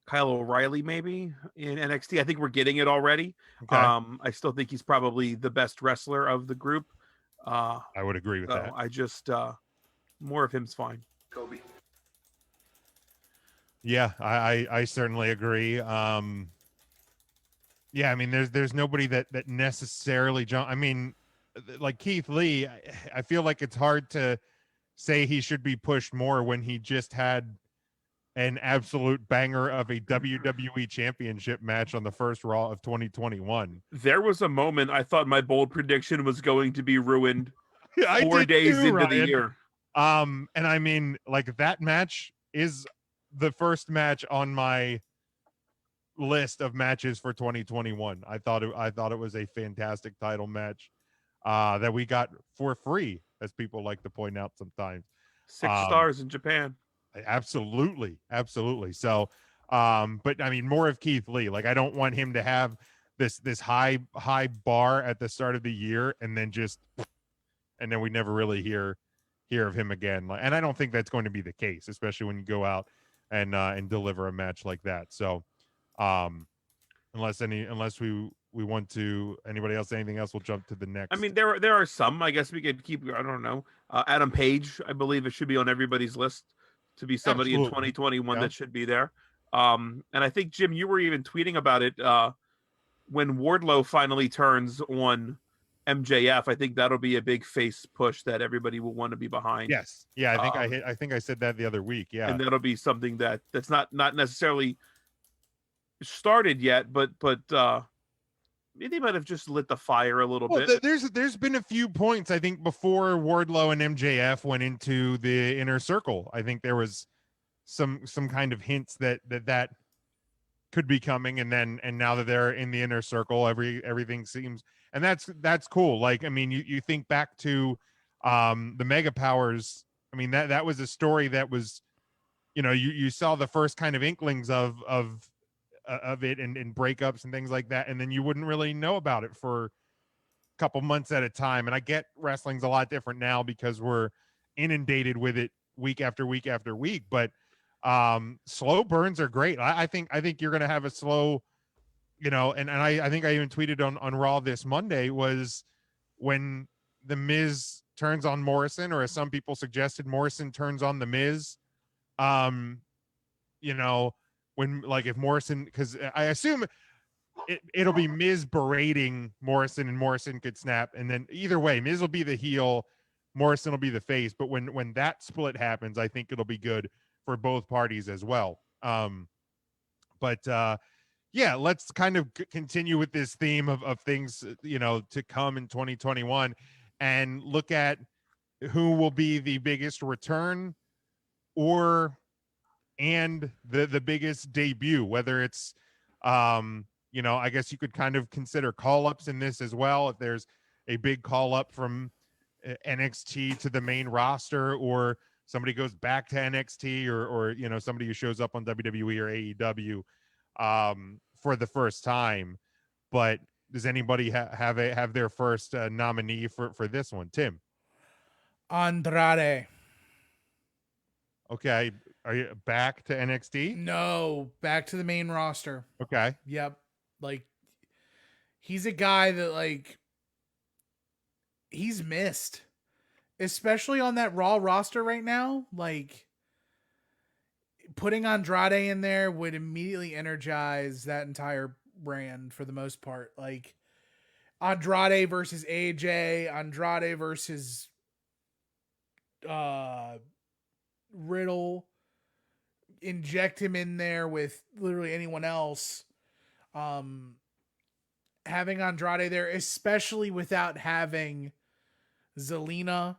K: Kyle O'Reilly maybe in NXT. I think we're getting it already.
A: Okay.
K: I still think he's probably the best wrestler of the group.
A: I would agree with that.
K: I just more of him's fine.
C: Kobe.
A: Yeah, I certainly agree. Yeah, I mean, there's nobody that necessarily I mean, like Keith Lee, I feel like it's hard to say he should be pushed more when he just had an absolute banger of a WWE championship match on the first Raw of 2021.
K: There was a moment I thought my bold prediction was going to be ruined 4
A: I did
K: days
A: too,
K: into the
A: Ryan.
K: year.
A: And I mean, like, that match is the first match on my list of matches for 2021. I thought it was a fantastic title match that we got for free, as people like to point out sometimes.
K: 6 stars in Japan.
A: Absolutely. So but I mean, more of Keith Lee. Like, I don't want him to have this high bar at the start of the year and then we never really hear of him again. And I don't think that's going to be the case, especially when you go out and deliver a match like that. So unless we want to, anybody else, anything else, we'll jump to the next.
K: I mean, there are some. I guess we could keep. I don't know. Adam Page, I believe it should be on everybody's list to be somebody in 2021 that should be there. And I think, Jim, you were even tweeting about it when Wardlow finally turns on MJF. I think that'll be a big face push that everybody will want to be behind.
A: Yes. Yeah, I think I said that the other week. Yeah.
K: And that'll be something that's not necessarily started yet, but they might have just lit the fire a little bit.
A: There's been a few points, I think, before Wardlow and MJF went into the inner circle. I think there was some kind of hints that could be coming, and now that they're in the inner circle, everything seems, and that's cool. Like, I mean, you think back to the Mega Powers. I mean, that was a story that was, you saw the first kind of inklings of it and breakups and things like that, and then you wouldn't really know about it for a couple months at a time. And I get wrestling's a lot different now because we're inundated with it week after week after week, but slow burns are great. I think you're going to have a slow, and I think I even tweeted on Raw this Monday, was when the Miz turns on Morrison, or as some people suggested, Morrison turns on the Miz. When, like, if Morrison, because I assume it'll be Miz berating Morrison and Morrison could snap, and then either way, Miz will be the heel, Morrison will be the face. But when that split happens, I think it'll be good for both parties as well. Yeah, let's kind of continue with this theme of things to come in 2021, and look at who will be the biggest return or and the biggest debut, whether it's I guess you could kind of consider call-ups in this as well, if there's a big call-up from NXT to the main roster, or somebody goes back to NXT, or somebody who shows up on WWE or AEW for the first time. But does anybody have their first nominee for this one? Tim?
I: Andrade.
A: Okay, are you back to NXT?
I: No, back to the main roster.
A: Okay.
I: Yep. Like, he's a guy that, he's missed, especially on that Raw roster right now. Like, putting Andrade in there would immediately energize that entire brand for the most part. Like, Andrade versus AJ, Andrade versus Riddle, inject him in there with literally anyone else. Having Andrade there, especially without having Zelina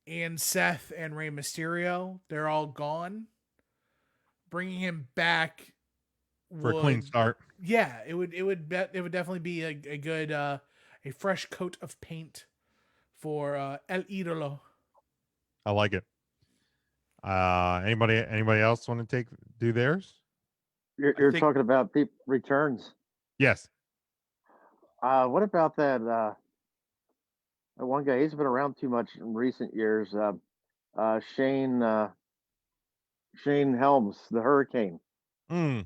I: and Seth and Rey Mysterio, they're all gone. Bringing him back
A: For a clean start.
I: Yeah, it would definitely be a good a fresh coat of paint for El Idolo.
A: I like it. Anybody else want to do theirs?
L: You're talking about returns.
A: Yes.
L: What about that one guy? He's been around too much in recent years. Shane Helms, the Hurricane.
A: No,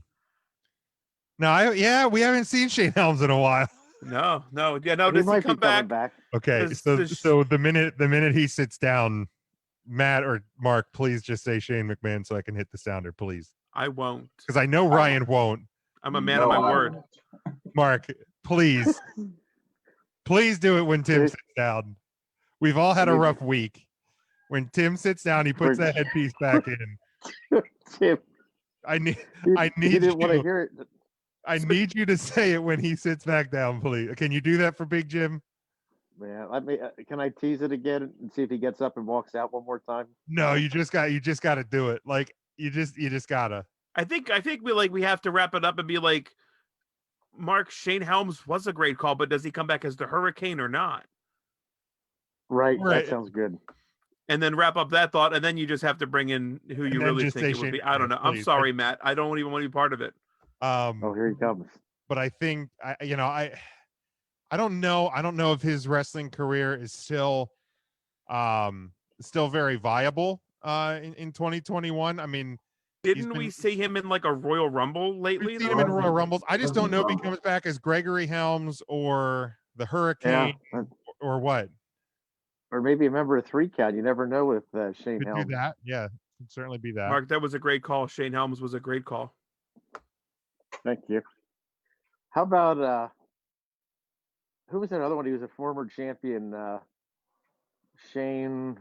A: we haven't seen Shane Helms in a while.
K: No. Yeah,
L: he
K: does he
L: might
K: come
L: be coming
K: back?
A: Okay, so the minute he sits down, Matt or Mark, please just say Shane McMahon so I can hit the sounder, please.
K: I won't.
A: Because I know Ryan won't.
K: I'm a man of my word.
A: Mark, please. Please do it when Tim sits down. We've all had a rough week. When Tim sits down, he puts that headpiece back in.
L: Tim,
A: I need
L: didn't want to hear it.
A: I need you to say it when he sits back down, please. Can you do that for Big Jim?
L: Man, can I tease it again and see if he gets up and walks out one more time?
A: No, you just got to do it. Like you just gotta.
K: I think we have to wrap it up and be like, Mark, Shane Helms was a great call, but does he come back as the Hurricane or not?
L: Right. That sounds good.
K: And then wrap up that thought, and then you just have to bring in who you really think it would be. I don't know. I'm sorry, Matt. I don't even want to be part of it.
L: Here he comes.
A: But I think I don't know. I don't know if his wrestling career is still very viable in 2021. I mean,
K: didn't we see him in like a Royal Rumble lately?
A: We've seen him in Royal Rumbles. I just don't know if he comes back as Gregory Helms or the Hurricane or what.
L: Or maybe a member of 3 Count. You never know with Shane Helms.
A: Do that. Yeah, could certainly be that.
K: Mark, that was a great call. Shane Helms was a great call.
L: Thank you. How about who was that other one? He was a former champion. Shane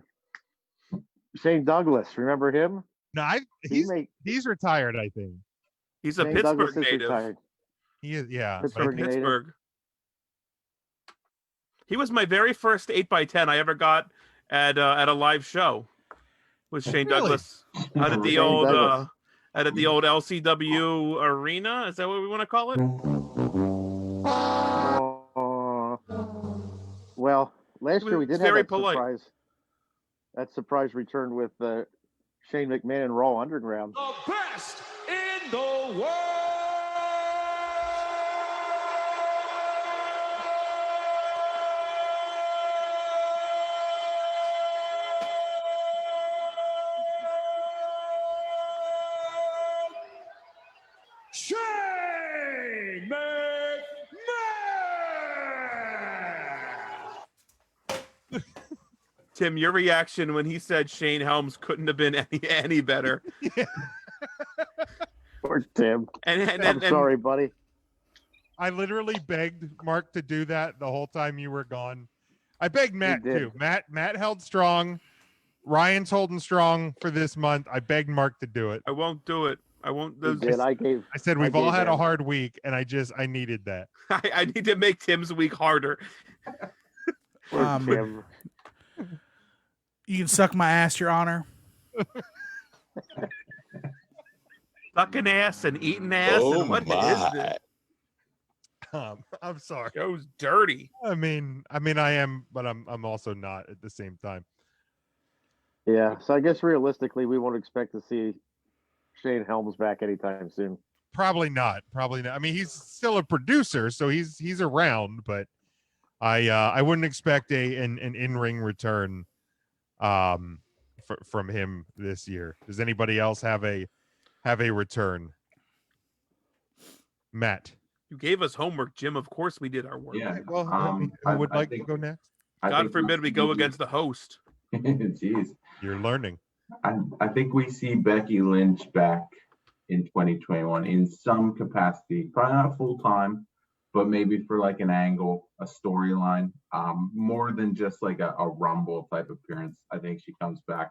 L: Douglas. Remember him?
A: No, he's retired, I think.
K: He's a
L: Shane
K: Pittsburgh
L: Douglas
K: native.
L: Retired.
A: He is, yeah.
K: Pittsburgh. He was my very first 8x10 I ever got at a live show. Was Shane Douglas out at the old LCW arena? Is that what we want to call it?
L: Well, last year we did have that
K: polite.
L: surprise. That surprise return with Shane McMahon and Raw Underground.
C: The best in the world. Shane McMahon!
K: Tim, your reaction when he said Shane Helms couldn't have been any better.
L: Poor Tim. I'm sorry, buddy.
A: I literally begged Mark to do that the whole time you were gone. I begged Matt too. Matt held strong. Ryan's holding strong for this month. I begged Mark to do it.
K: I won't do it. I won't.
A: I said we've all had a hard week, and I needed that.
K: I need to make Tim's week harder.
L: Tim.
I: You can suck my ass, Your Honor.
K: Sucking ass and eating ass,
G: Oh
K: and what is
G: my.
K: this?
A: I'm sorry.
K: Joe's dirty.
A: I mean, I am, but I'm also not at the same time.
L: Yeah, so I guess realistically, we won't expect to see Shane Helms back anytime soon.
A: Probably not. Probably not. I mean, he's still a producer, so he's around, but I wouldn't expect an in-ring return from him this year. Does anybody else have a return? Matt.
K: You gave us homework, Jim. Of course we did our work.
J: Yeah.
A: Well, I mean, who would like to go next?
K: God forbid we go against the host.
J: Jeez.
A: You're learning.
J: I think we see Becky Lynch back in 2021 in some capacity, probably not full time, but maybe for like an angle, a storyline, more than just like a Rumble type appearance. I think she comes back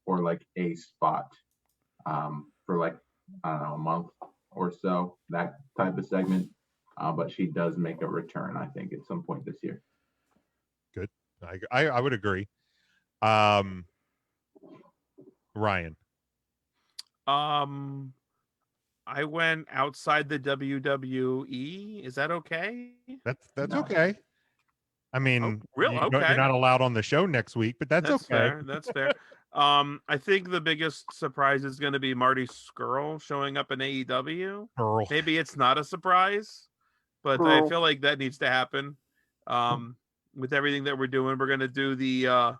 J: for like a spot, for like, I don't know, a month or so, that type of segment. But she does make a return, I think, at some point this year.
A: Good. I would agree. Ryan.
K: I went outside the WWE. Is that okay?
A: That's
J: No.
A: okay. I mean,
K: really?
A: You're not allowed on the show next week, but that's okay.
K: Fair. That's fair. I think the biggest surprise is going to be Marty Scurll showing up in AEW.
A: Girl.
K: Maybe it's not a surprise, but I
L: Scurll.
K: feel like that needs to happen. With everything that we're doing, we're going to do the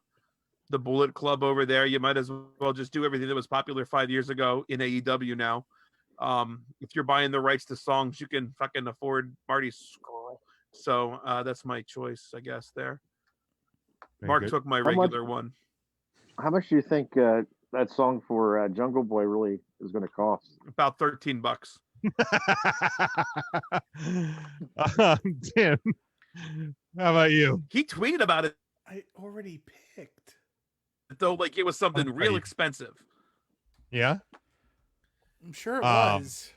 K: Bullet Club over there. You might as well just do everything that was popular 5 years ago in AEW now. If you're buying the rights to songs, you can fucking afford Marty Scurll. So that's my choice, I guess, there.
A: Very
K: Mark
A: good.
K: took my
L: How
K: regular one.
L: How much do you think that song for Jungle Boy really is going to cost?
K: About $13.
A: Tim, how about you?
K: He tweeted about it,
I: I already picked.
K: though, like it was something
A: Okay.
K: real expensive.
A: Yeah?
I: I'm sure it was.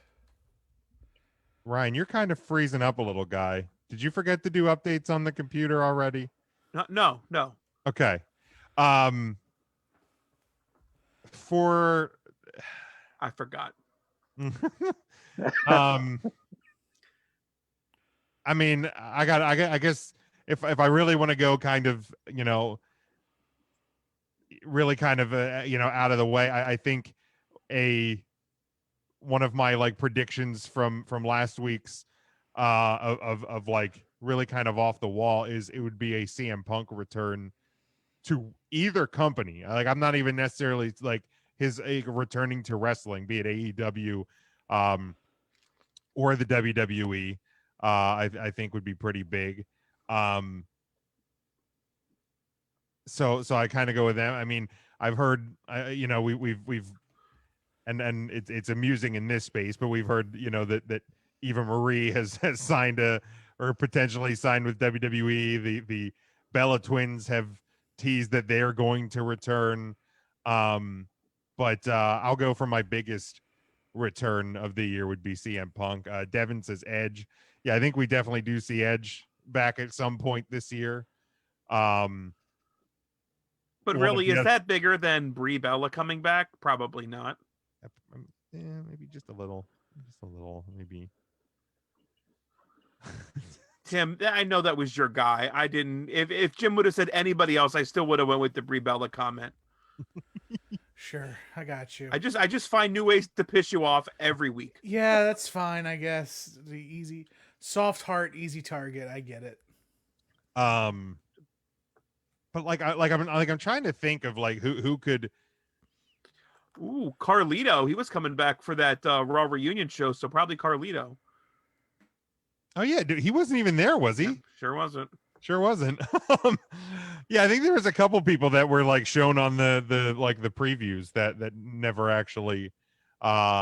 A: Ryan, you're kind of freezing up a little, guy. Did you forget to do updates on the computer already?
K: No.
A: Okay. For
K: I forgot.
A: I mean, I guess if I really want to go kind of, really kind of, out of the way, I think one of my like predictions from last week's of like really kind of off the wall is it would be a CM Punk return to either company. Like, I'm not even necessarily like his returning to wrestling, be it AEW or the WWE. I think would be pretty big. So I kind of go with them. I mean, I've heard, we've and it's amusing in this space, but we've heard, that Eva Marie has signed or potentially signed with WWE. The Bella Twins have teased that they're going to return. But I'll go for my biggest return of the year would be CM Punk. Devin says Edge. Yeah, I think we definitely do see Edge back at some point this year.
K: But really, is that bigger than Brie Bella coming back? Probably not.
A: Yeah, maybe just a little, maybe.
K: Tim, I know that was your guy. I didn't. If Jim would have said anybody else, I still would have went with the Brie Bella comment.
I: Sure, I got you.
K: I just find new ways to piss you off every week.
I: Yeah, that's fine, I guess. The easy, soft heart, easy target. I get it.
A: But I'm trying to think of like who could.
K: Ooh, Carlito. He was coming back for that Raw reunion show, so probably Carlito.
A: Oh yeah, dude, he wasn't even there, was he?
K: Yeah, sure wasn't.
A: Yeah, I think there was a couple people that were like shown on the previews that never actually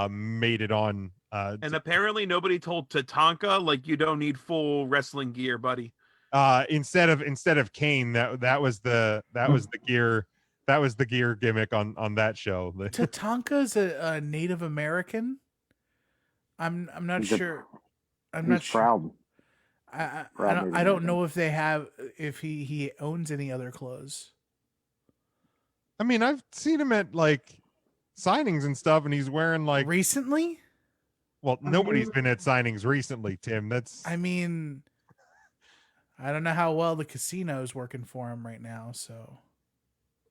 A: made it on.
K: And apparently nobody told Tatanka like you don't need full wrestling gear, buddy.
A: Instead of Kane, that was the gear gimmick on that show.
I: Tatanka's a Native American. I'm not sure. I'm not sure.
L: Proud.
I: I don't know if he owns any other clothes.
A: I mean, I've seen him at like signings and stuff, and he's wearing like
I: recently.
A: Well, nobody's been at signings recently, Tim. That's
I: I mean, I don't know how well the casino's working for him right now. So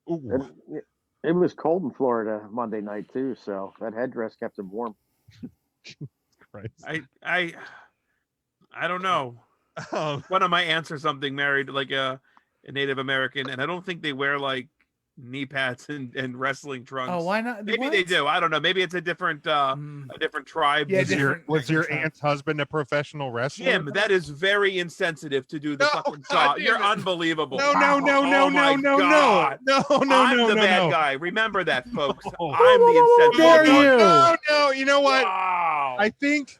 L: it was cold in Florida Monday night too, so that headdress kept him warm.
A: Christ.
K: I don't know. One of my aunts or something married like a Native American, and I don't think they wear like knee pads and wrestling trunks.
I: Oh, why not?
K: Maybe they do. I don't know. Maybe it's a different tribe.
I: Yeah,
A: was your aunt's husband a professional wrestler?
K: Jim, that is very insensitive to do the fucking saw. You're unbelievable.
A: No,
K: Oh my God. I'm the bad guy. Remember that, folks. I'm the insensitive.
A: No, you know what?
K: Wow.
A: I think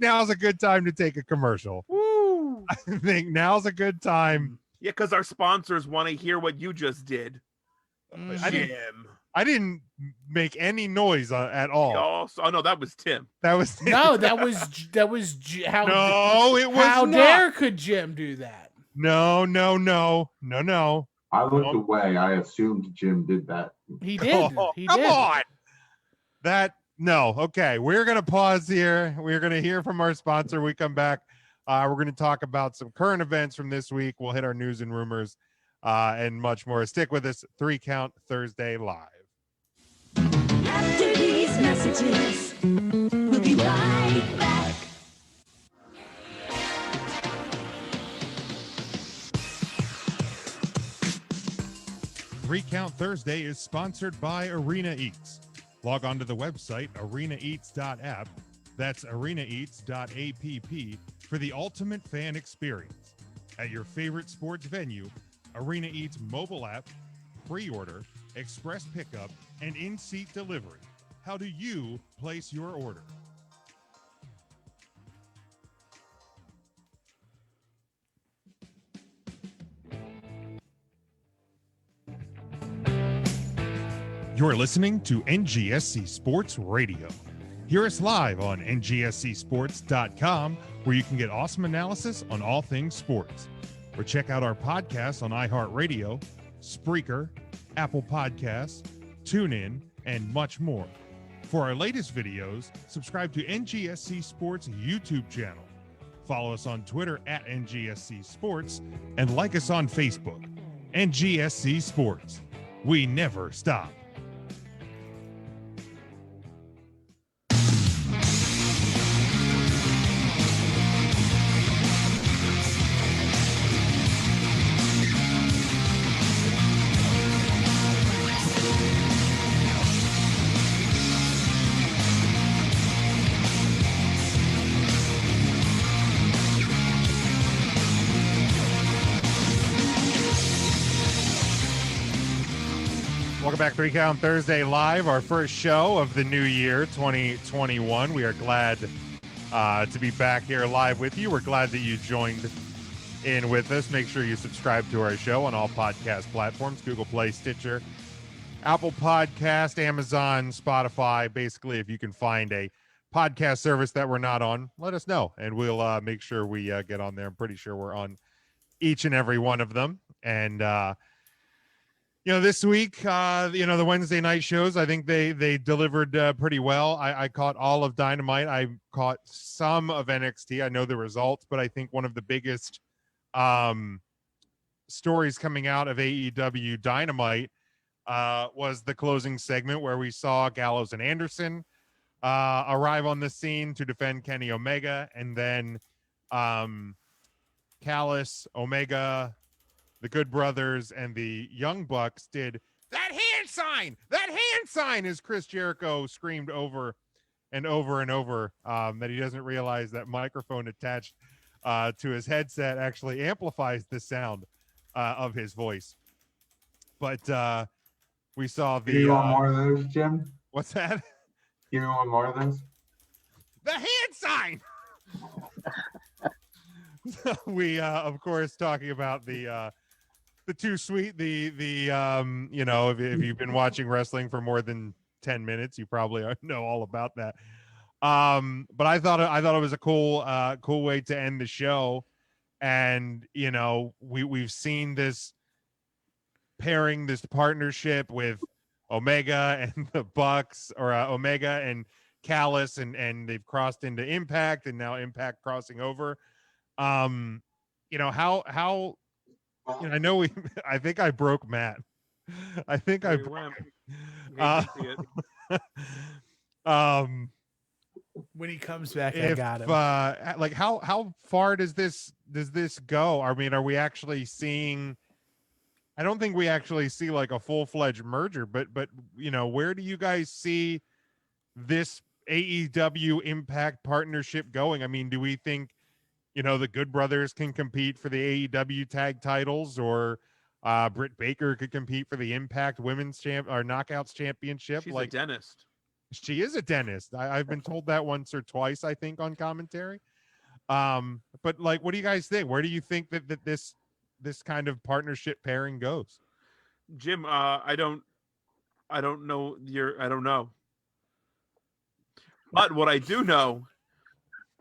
A: now's a good time to take a commercial.
K: Woo.
A: I think now's a good time.
K: Yeah, because our sponsors want to hear what you just did. Jim.
A: I didn't make any noise at all.
K: Oh no, that was Tim.
A: That was Tim.
I: No, that was how.
A: No, it was
I: how
A: not.
I: dare could Jim do that?
A: No.
J: I looked away. I assumed Jim did that.
I: He did. He
A: come
I: did.
A: on. No. Okay, we're gonna pause here. We're gonna hear from our sponsor. We come back. We're gonna talk about some current events from this week. We'll hit our news and rumors. And much more. Stick with us. 3 Count Thursday live.
D: After these messages, we'll be right back.
A: Three Count Thursday is sponsored by Arena Eats. Log on to the website arenaeats.app. That's arenaeats.app for the ultimate fan experience. At your favorite sports venue, Arena Eats mobile app, pre-order, express pickup, and in-seat delivery. How do you place your order? You're listening to NGSC Sports Radio. Hear us live on ngscsports.com, where you can get awesome analysis on all things sports. Or check out our podcasts on iHeartRadio, Spreaker, Apple Podcasts, TuneIn, and much more. For our latest videos, subscribe to NGSC Sports YouTube channel. Follow us on Twitter at NGSC Sports, and like us on Facebook. NGSC Sports. We never stop. Welcome back, 3 Count Thursday Live, our first show of the new year, 2021. We are glad to be back here live with you. We're glad that you joined in with us. Make sure you subscribe to our show on all podcast platforms, Google Play, Stitcher, Apple Podcast, Amazon, Spotify. Basically, if you can find a podcast service that we're not on, let us know, and we'll make sure we get on there. I'm pretty sure we're on each and every one of them. And this week, the Wednesday night shows, I think they delivered pretty well. I caught all of Dynamite. I caught some of NXT. I know the results, but I think one of the biggest stories coming out of AEW Dynamite was the closing segment where we saw Gallows and Anderson arrive on the scene to defend Kenny Omega, and then Callis, Omega, the Good Brothers, and the Young Bucks did that hand sign as Chris Jericho screamed over and over and over that he doesn't realize that microphone attached to his headset actually amplifies the sound of his voice. But we saw the...
J: Give me one more of those, Jim.
A: What's that?
J: Give me one more of those.
A: The hand sign! We, of course, talking about the Too Sweet, if you've been watching wrestling for more than 10 minutes, you probably know all about that. But I thought it was a cool way to end the show. And, we've seen this pairing, this partnership with Omega and the Bucks, or Omega and Callis, and they've crossed into Impact, and now Impact crossing over. You know, how you know, I know I think I broke Matt. I think I broke him.
I: When he comes back, I
A: if
I: got him.
A: like how far does this go? I mean, are we actually seeing? I don't think we actually see like a full-fledged merger, but you know, where do you guys see this AEW Impact partnership going? I mean, do we think, you know, the Good Brothers can compete for the AEW tag titles, or Britt Baker could compete for the Impact Women's Knockouts Championship?
K: She's
A: like
K: a dentist.
A: She is a dentist. I've been told that once or twice, I think, on commentary. But like, what do you guys think? Where do you think that this kind of partnership pairing goes?
K: Jim, I don't know I don't know. But what I do know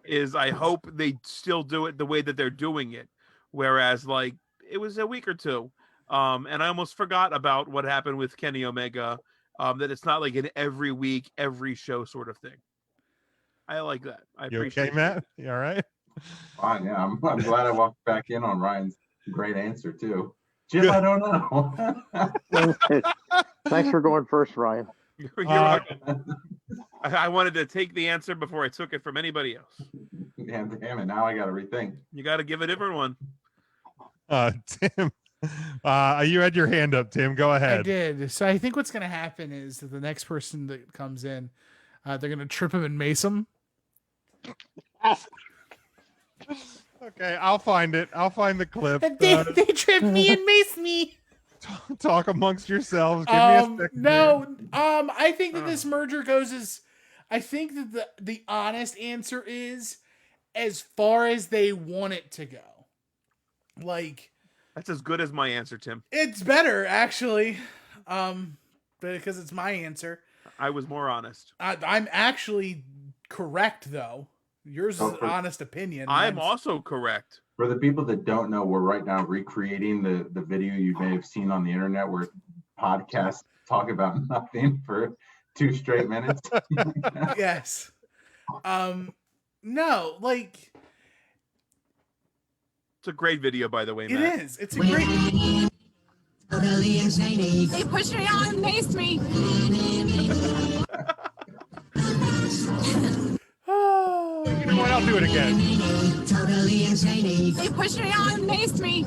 K: is I hope they still do it the way that they're doing it. Whereas, like, it was a week or two. And I almost forgot about what happened with Kenny Omega. That it's not like an every week, every show sort of thing. I like that. I appreciate
A: okay, Matt? You all right?
J: Fine, yeah. I'm glad I walked back in on Ryan's great answer too. Jim, I don't know.
L: Thanks for going first, Ryan.
K: You're welcome. I wanted to take the answer before I took it from anybody else.
J: Yeah, damn it. Now I got to rethink.
K: You got to give a different one.
A: Tim, you had your hand up, Tim. Go ahead.
I: I did. So I think what's going to happen is that the next person that comes in, they're going to trip him and mace him.
A: Okay, I'll find it. I'll find the clip.
I: They tripped me and maced me.
A: Talk amongst yourselves. Give me a second.
I: No, I think that this merger goes as, I think that the honest answer is as far as they want it to go. Like,
K: that's as good as my answer, Tim.
I: It's better, actually, because it's my answer.
K: I was more honest.
I: I'm actually correct, though. Yours is an honest opinion.
K: I'm also correct.
J: For the people that don't know, we're right now recreating the video you may have seen on the internet where podcasts talk about nothing for 2 straight minutes.
I: Yes. No, like,
K: it's a great video, by the way, Matt.
I: It is. It's a great.
D: Totally insane. They pushed me on and maced me.
A: You know what? I'll do it again.
D: Totally insane. They pushed me on and maced me.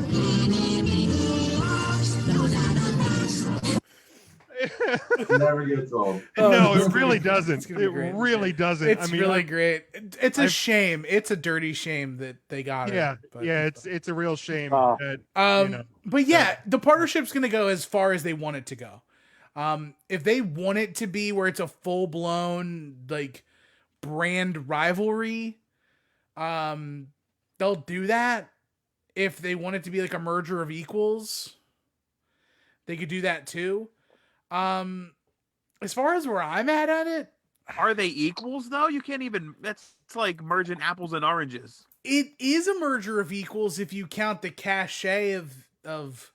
J: It never gets old.
A: No, it really doesn't. It really doesn't.
I: It's really great. It's a shame. It's a dirty shame that they got
A: it.
I: But,
A: yeah, it's a real shame.
I: But yeah, the partnership's gonna go as far as they want it to go. If they want it to be where it's a full blown like brand rivalry, they'll do that. If they want it to be like a merger of equals, they could do that too. As far as where I'm at it,
K: are they equals though? You can't even. It's like merging apples and oranges.
I: It is a merger of equals if you count the cachet of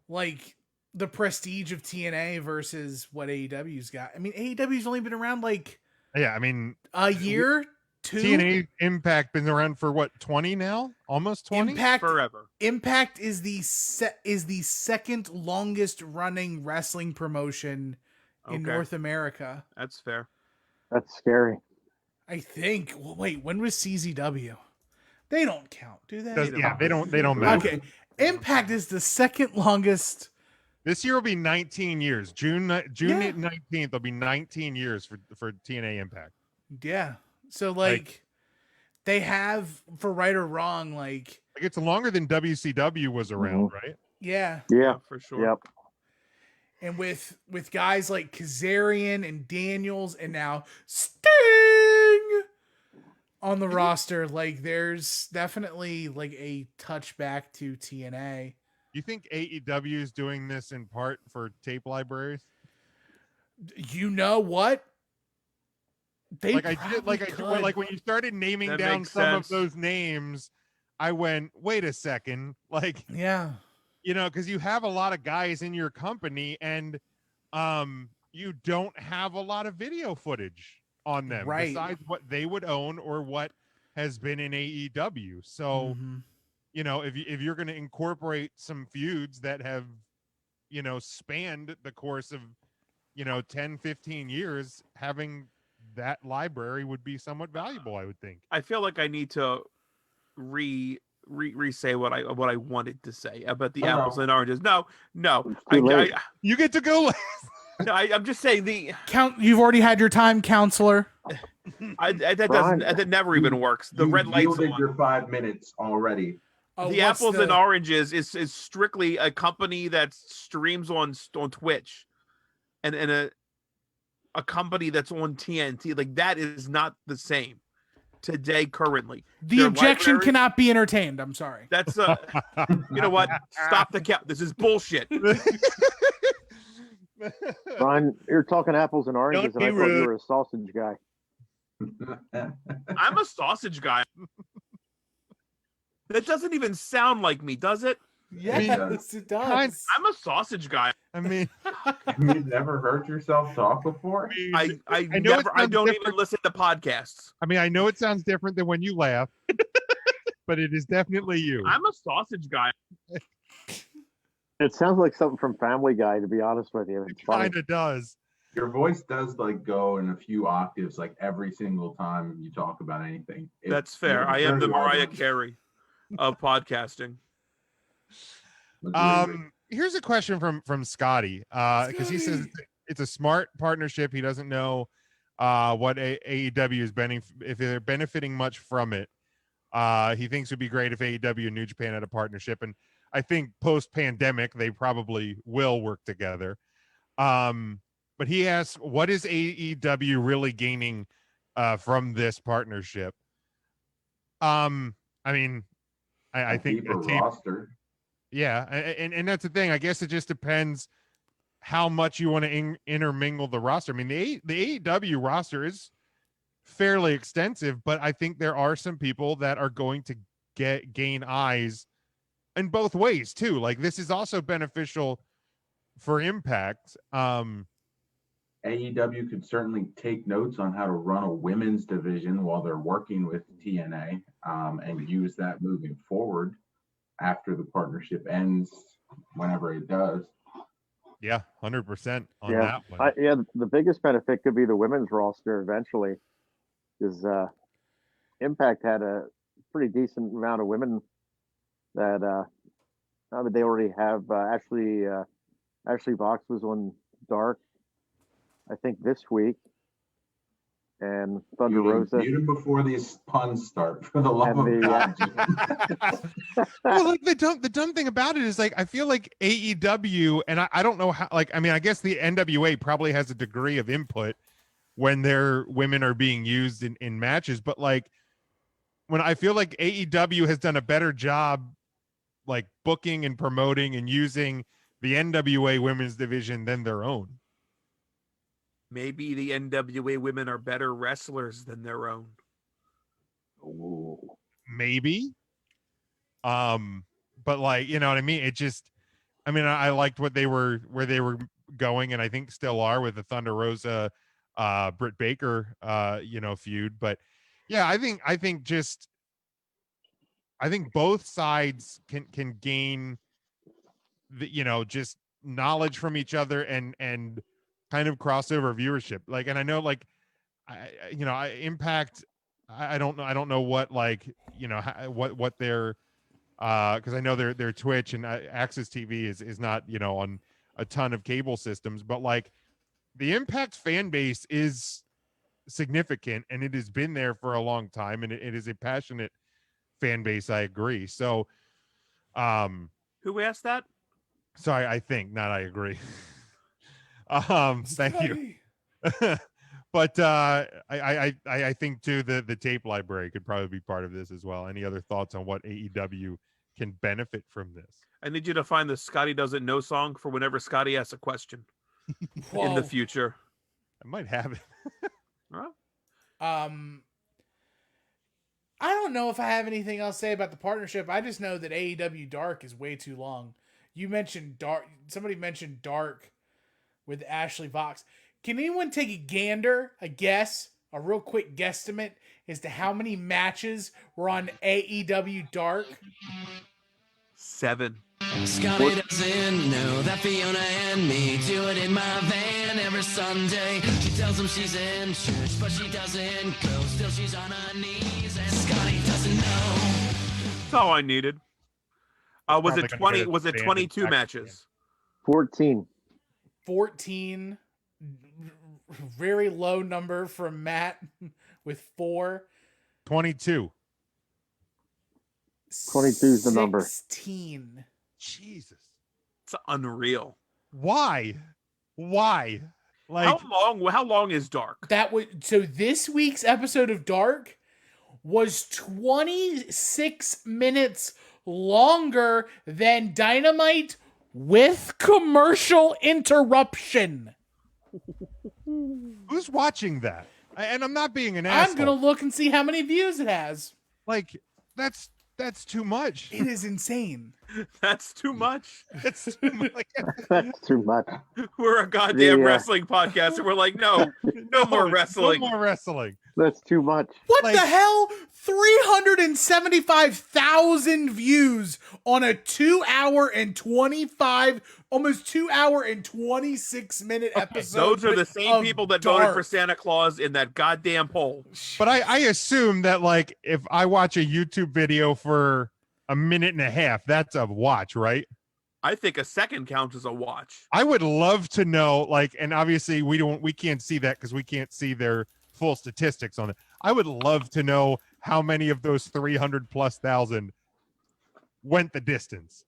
I: like the prestige of TNA versus what AEW's got. I mean, AEW's only been around like a year, 2.
A: TNA Impact been around for what, 20 now? Almost 20?
I: Impact
K: forever.
I: Impact is the second longest running wrestling promotion in North America.
K: That's fair.
L: That's scary.
I: I think. Well, wait, when was CZW? They don't count, do they?
A: They don't matter.
I: Okay. Impact is the second longest.
A: This year will be 19 years. June 19th will be 19 years for TNA Impact.
I: Yeah. So like they have, for right or wrong, like
A: it's longer than WCW was around, right?
I: Yeah.
L: Yeah,
K: for sure.
L: Yep.
I: And with guys like Kazarian and Daniels and now Sting on the roster, like there's definitely like a touchback to TNA.
A: You think AEW is doing this in part for tape libraries?
I: You know what? They
A: like when you started naming down some of those names, I went, wait a second, like
I: yeah,
A: you know, because you have a lot of guys in your company, and you don't have a lot of video footage on them besides what they would own or what has been in AEW. So, you know, if you're going to incorporate some feuds that have, you know, spanned the course of, you know, 10, 15 years, having that library would be somewhat valuable, I would think.
K: I feel like I need to re-say what I wanted to say about the apples and oranges. No,
A: you get to go last.
K: No, I'm just saying
I: You've already had your time, counselor.
K: That never even works. The red lights
J: yielded
K: on.
J: your 5 minutes already.
K: The apples and oranges is strictly a company that streams on Twitch, and a company that's on TNT. Like, that is not the same today currently.
I: The objection cannot be entertained. I'm sorry.
K: That's you know what? Stop the cap. This is bullshit.
L: Brian, you're talking apples and oranges, and I thought you were a sausage guy.
K: I'm a sausage guy. That doesn't even sound like me, does it?
I: Yes, it does.
K: I'm a sausage guy.
A: I mean,
J: you've never heard yourself talk before?
K: I don't even listen to podcasts.
A: I mean, I know it sounds different than when you laugh, but it is definitely you.
K: I'm a sausage guy.
L: It sounds like something from Family Guy, to be honest with you.
A: It kind of does.
J: Your voice does like go in a few octaves like every single time you talk about anything.
K: That's fair. I am the Mariah Carey of podcasting.
A: Here's a question from Scotty, because he says it's a smart partnership. He doesn't know what AEW is if they're benefiting much from it. He thinks it would be great if AEW and New Japan had a partnership, and I think post-pandemic they probably will work together. But he asks, what is AEW really gaining from this partnership? I mean, I think
J: a roster.
A: Yeah, and that's the thing. I guess it just depends how much you want to intermingle the roster. I mean, the AEW roster is fairly extensive, but I think there are some people that are going to gain eyes in both ways too. Like, this is also beneficial for Impact.
J: AEW could certainly take notes on how to run a women's division while they're working with TNA, and use that moving forward after the partnership ends, whenever it does.
A: Yeah, 100% on that one.
L: The biggest benefit could be the women's roster eventually, because Impact had a pretty decent amount of women that they already have. Ashley Vox was on Dark, I think, this week, and Thunder Rosa.
J: Mute him before these puns start, for the love of God.
A: Well, like, the dumb thing about it is, like, I feel like AEW, and I don't know how, like, I mean, I guess the NWA probably has a degree of input when their women are being used in matches, but like, when I feel like AEW has done a better job, like, booking and promoting and using the NWA women's division than their own.
K: Maybe the NWA women are better wrestlers than their own.
L: Ooh.
A: Maybe. But, like, you know what I mean? It just, I mean, I liked where they were going, and I think still are, with the Thunder Rosa, Britt Baker, feud. But yeah, I think both sides can gain just knowledge from each other and kind of crossover viewership. Like, and I know, like, Impact, I don't know what, like, what their because I know their Twitch and Access TV is not on a ton of cable systems, but like, the Impact fan base is significant, and it has been there for a long time, and it is a passionate fan base. I agree. So
K: who asked that?
A: Sorry, I think, not I agree. Thank you. But I think too the tape library could probably be part of this as well. Any other thoughts on what AEW can benefit from this?
K: I need you to find the Scotty Doesn't Know song for whenever Scotty asks a question in the future.
A: I might have it.
K: Huh?
I: I don't know if I have anything else to say about the partnership. I just know that AEW Dark is way too long. You mentioned Dark. Somebody mentioned Dark with Ashley Vox. Can anyone take a gander, a guess, a real quick guesstimate as to how many matches were on AEW Dark?
K: 7.
D: Scotty doesn't know that Fiona and me do it in my van every Sunday. She tells him she's in church, but she doesn't go. Still, she's on her knees, and Scotty doesn't know.
K: That's all I needed. Was it
A: probably
K: 20?
A: gonna
K: Was it
A: get
K: 22
A: banned.
K: matches?
L: 14.
I: 14. Very low number from Matt with 4.
A: 22.
L: 22 is the number.
I: 16.
A: Jesus.
K: It's unreal.
A: Why? Like,
K: How long is Dark?
I: So this week's episode of Dark was 26 minutes longer than Dynamite with commercial interruption.
A: who's watching that? And I'm not being an asshole.
I: I'm gonna look and see how many views it has.
A: Like, that's too much.
I: It is insane.
K: That's too much.
A: It's too much.
L: That's too much.
K: We're a goddamn
L: Yeah.
K: wrestling podcast, and we're like, no more wrestling.
A: No more wrestling.
L: That's too much.
I: What
A: Like-
I: the hell? 375,000 views on a 2 hour and 25, almost 2 hour and 26 minute episode.
K: Those are the same
I: of
K: people that
I: Dark.
K: voted for Santa Claus in that goddamn poll.
A: But I assume that, like, if I watch a YouTube video for a minute and a half, that's a watch, right?
K: I think a second counts as a watch.
A: I would love to know, like, and obviously we can't see that because we can't see their full statistics on it. I would love to know how many of those 300,000+ went the distance.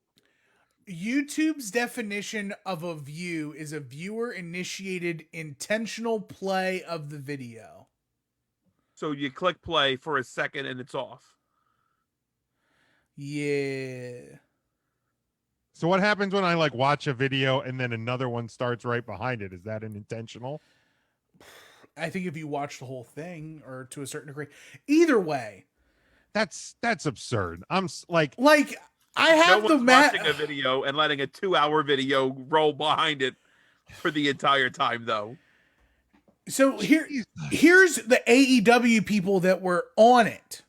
I: YouTube's definition of a view is a viewer initiated intentional play of the video.
K: So you click play for a second and it's off.
I: Yeah.
A: So what happens when I like watch a video and then another one starts right behind it? Is that an intentional?
I: I think if you watch the whole thing, or to a certain degree, either way,
A: that's absurd.
I: like I have
K: no
I: the
K: one's watching a video and letting a 2-hour video roll behind it for the entire time, though.
I: So here's the AEW people that were on it,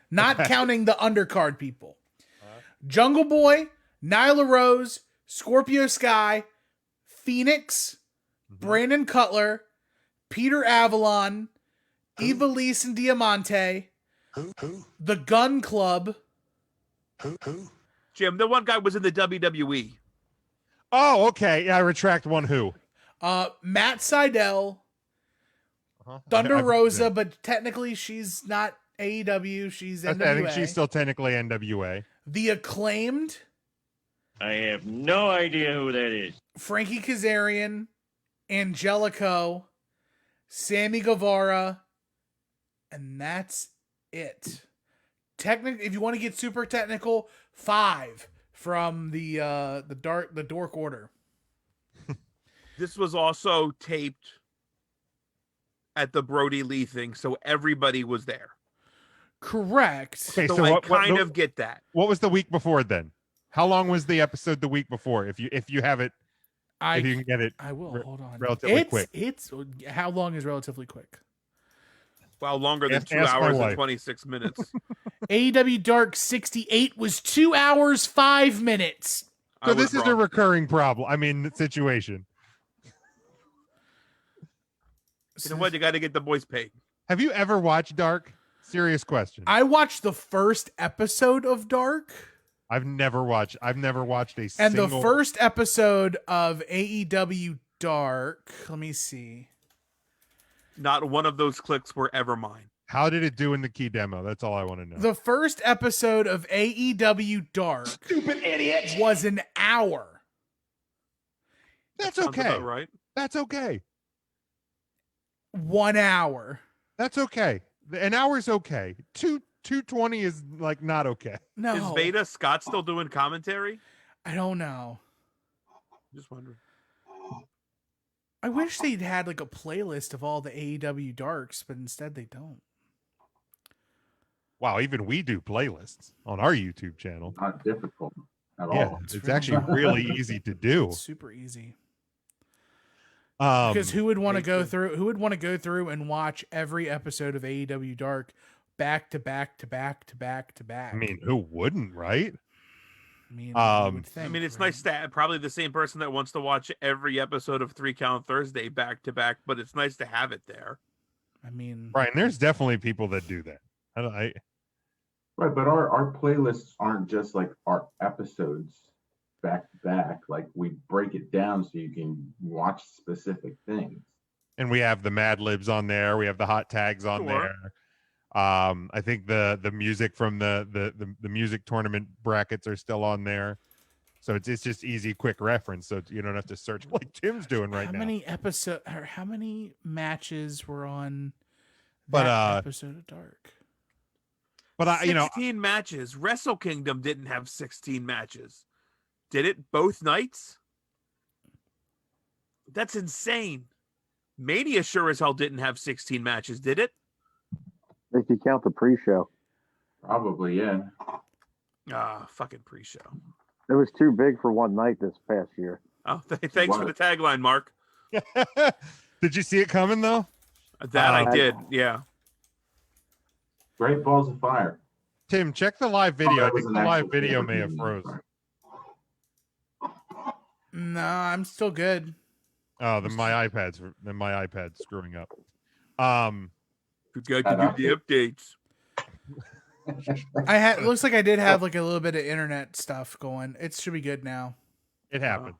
I: not counting the undercard people. Jungle Boy, Nyla Rose, Scorpio Sky, Phoenix, Brandon Cutler, Peter Avalon, Ivelisse and Diamante, the Gun Club.
K: Jim, the one guy was in the WWE.
A: Oh, okay. Yeah, I retract one who.
I: Matt Sydal, Thunder Rosa, but technically she's not AEW. She's NWA.
A: I think she's still technically NWA.
I: The Acclaimed.
M: I have no idea who that is.
I: Frankie Kazarian, Angelico, Sammy Guevara, and that's it. If you want to get super technical, 5 from the Dork Order.
K: This was also taped at the Brody Lee thing, so everybody was there.
I: Correct.
A: Okay,
K: so I kind of get that.
A: What was the week before then? How long was the episode the week before? If you have it, if you can get it,
I: I will. Hold on.
A: Relatively quick.
I: It's how long is relatively quick?
K: Well, longer than
A: Ask
K: 2
A: my
K: hours and
A: wife.
K: 26 minutes.
I: AEW Dark 68 was 2 hours 5 minutes.
A: So this is a recurring problem. I mean, situation.
K: You know what? You got to get the boys paid.
A: Have you ever watched Dark? Serious question.
I: I watched the first episode of Dark.
A: I've never watched a
I: And
A: single.
I: the first episode of AEW Dark, let me see.
K: Not one of those clicks were ever mine.
A: How did it do in the key demo? That's all I want to know.
I: The first episode of AEW Dark,
M: Stupid idiot,
I: was an hour.
A: That's
K: Sounds
A: okay.
K: about right.
A: That's okay.
I: 1 hour.
A: That's okay. An hour's okay. 220 is like not okay.
I: No.
K: Is Beta Scott still doing commentary?
I: I don't know.
K: Just wondering.
I: I wish they'd had like a playlist of all the AEW Darks, but instead they don't.
A: Wow, even we do playlists on our YouTube channel.
J: Not difficult at
A: Yeah,
J: all.
A: it's actually really easy to do.
I: It's super easy. Because who would want to
A: makes
I: go
A: sense.
I: through? Who would want to go through and watch every episode of AEW Dark back to back to back to back to back?
A: I mean, who wouldn't, right?
I: I mean, you would think.
K: I mean, it's
I: right?
K: nice to probably the same person that wants to watch every episode of 3 Count Thursday back to back, but it's nice to have it there.
I: I mean,
A: Right, and there's definitely people that do that. I
J: Right, but our playlists aren't just like our episodes back to back. Like we break it down so you can watch specific things.
A: and we have the Mad Libs on there. We have the hot tags on
K: Sure.
A: there. I think the music from the music tournament brackets are still on there. So it's just easy, quick reference. So you don't have to search like Tim's doing right
I: how
A: now.
I: many episode or how many matches were on
A: But,
I: that episode of Dark?
A: But
K: 16 matches. Wrestle Kingdom didn't have 16 matches. Did it both nights? That's insane. Mania sure as hell didn't have 16 matches, did it?
L: If you count the pre-show,
J: Probably, yeah.
K: Fucking pre-show.
L: it was too big for one night this past year.
K: Oh, thanks for the tagline, Mark.
A: Did you see it coming though?
K: That I did, yeah.
J: Great Balls of Fire.
A: Tim, check the live video.
J: that
A: I
J: was
A: think
J: an
A: the live
J: actual
A: video
J: favorite
A: may have
J: game.
A: froze.
I: No, I'm still good.
A: Oh, then my iPad's screwing up.
K: Forgot to do the updates.
I: It looks like I did have like a little bit of internet stuff going. It should be good now.
A: It happened.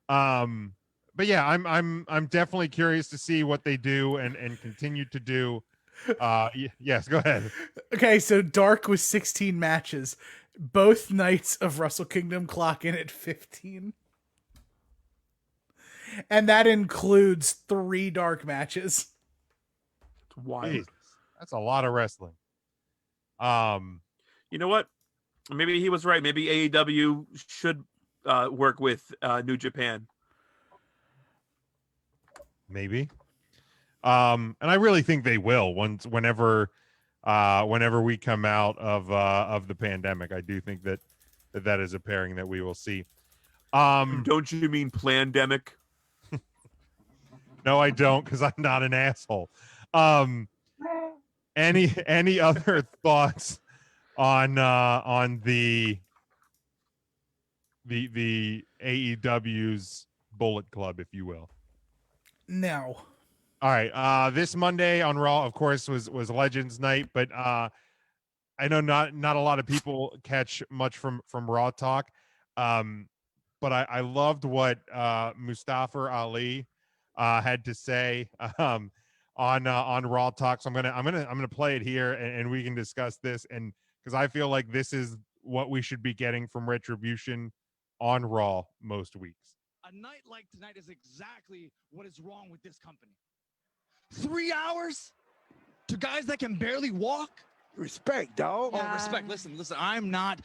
A: But yeah, I'm definitely curious to see what they do and continue to do. Yes, go ahead.
I: Okay, so Dark was 16 matches. Both nights of Wrestle Kingdom clock in at 15. And that includes 3 Dark matches.
K: It's wild.
A: Jesus, that's a lot of wrestling.
K: You know what? Maybe he was right. Maybe AEW should work with New Japan.
A: Maybe. And I really think they will whenever we come out of the pandemic. I do think that is a pairing that we will see.
K: Don't you mean plandemic?
A: No, I don't, because I'm not an asshole. Any other thoughts on the AEW's Bullet Club, if you will?
I: No.
A: All right. This Monday on Raw, of course, was Legends Night, but I know not a lot of people catch much from Raw Talk. But I loved what Mustafa Ali had to say on Raw Talk. So I'm gonna play it here and we can discuss this, and because I feel like this is what we should be getting from Retribution on Raw most weeks.
N: A night like tonight is exactly what is wrong with this company. 3 hours to guys that can barely walk.
O: Respect, dog.
N: Oh, respect. Listen. I'm not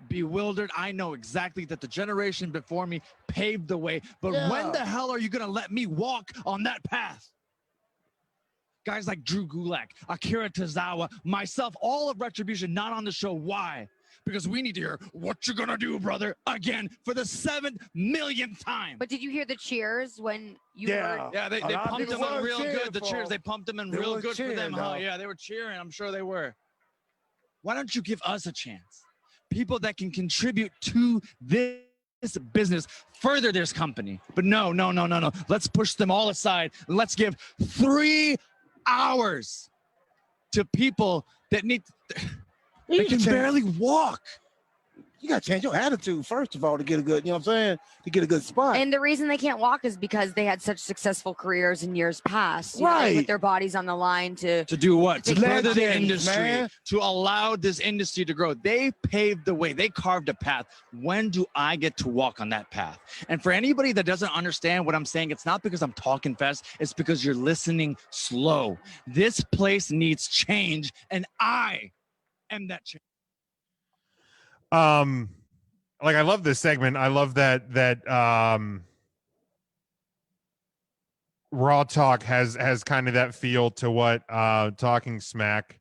N: bewildered. I know exactly that the generation before me paved the way. But when the hell are you going to let me walk on that path? Guys like Drew Gulak, Akira Tozawa, myself, all of Retribution not on the show. Why? Because we need to hear what you gonna do, brother, again for the 7 millionth time.
P: But did you hear the cheers when you heard?
N: Yeah, they pumped them in real good. The cheers, they pumped them in
O: They
N: real
O: were
N: good for them, huh?
O: cheering,
N: Yeah, they were cheering. I'm sure they were. Why don't you give us a chance? People that can contribute to this business, further this company. But no. Let's push them all aside. Let's give 3 hours to people that need. They can barely walk.
O: You got to change your attitude, first of all, to get a good, you know what I'm saying? To get a good spot.
P: And the reason they can't walk is because they had such successful careers in years past. You know,
O: Right.
P: with their bodies on the line to
N: do what? To
P: take
N: further the
O: Legends,
N: industry,
O: man.
N: to allow this industry to grow. They paved the way. They carved a path. When do I get to walk on that path? And for anybody that doesn't understand what I'm saying, it's not because I'm talking fast. It's because you're listening slow. This place needs change, and I am that change.
A: Like I love this segment. I love that Raw Talk has kind of that feel to what Talking Smack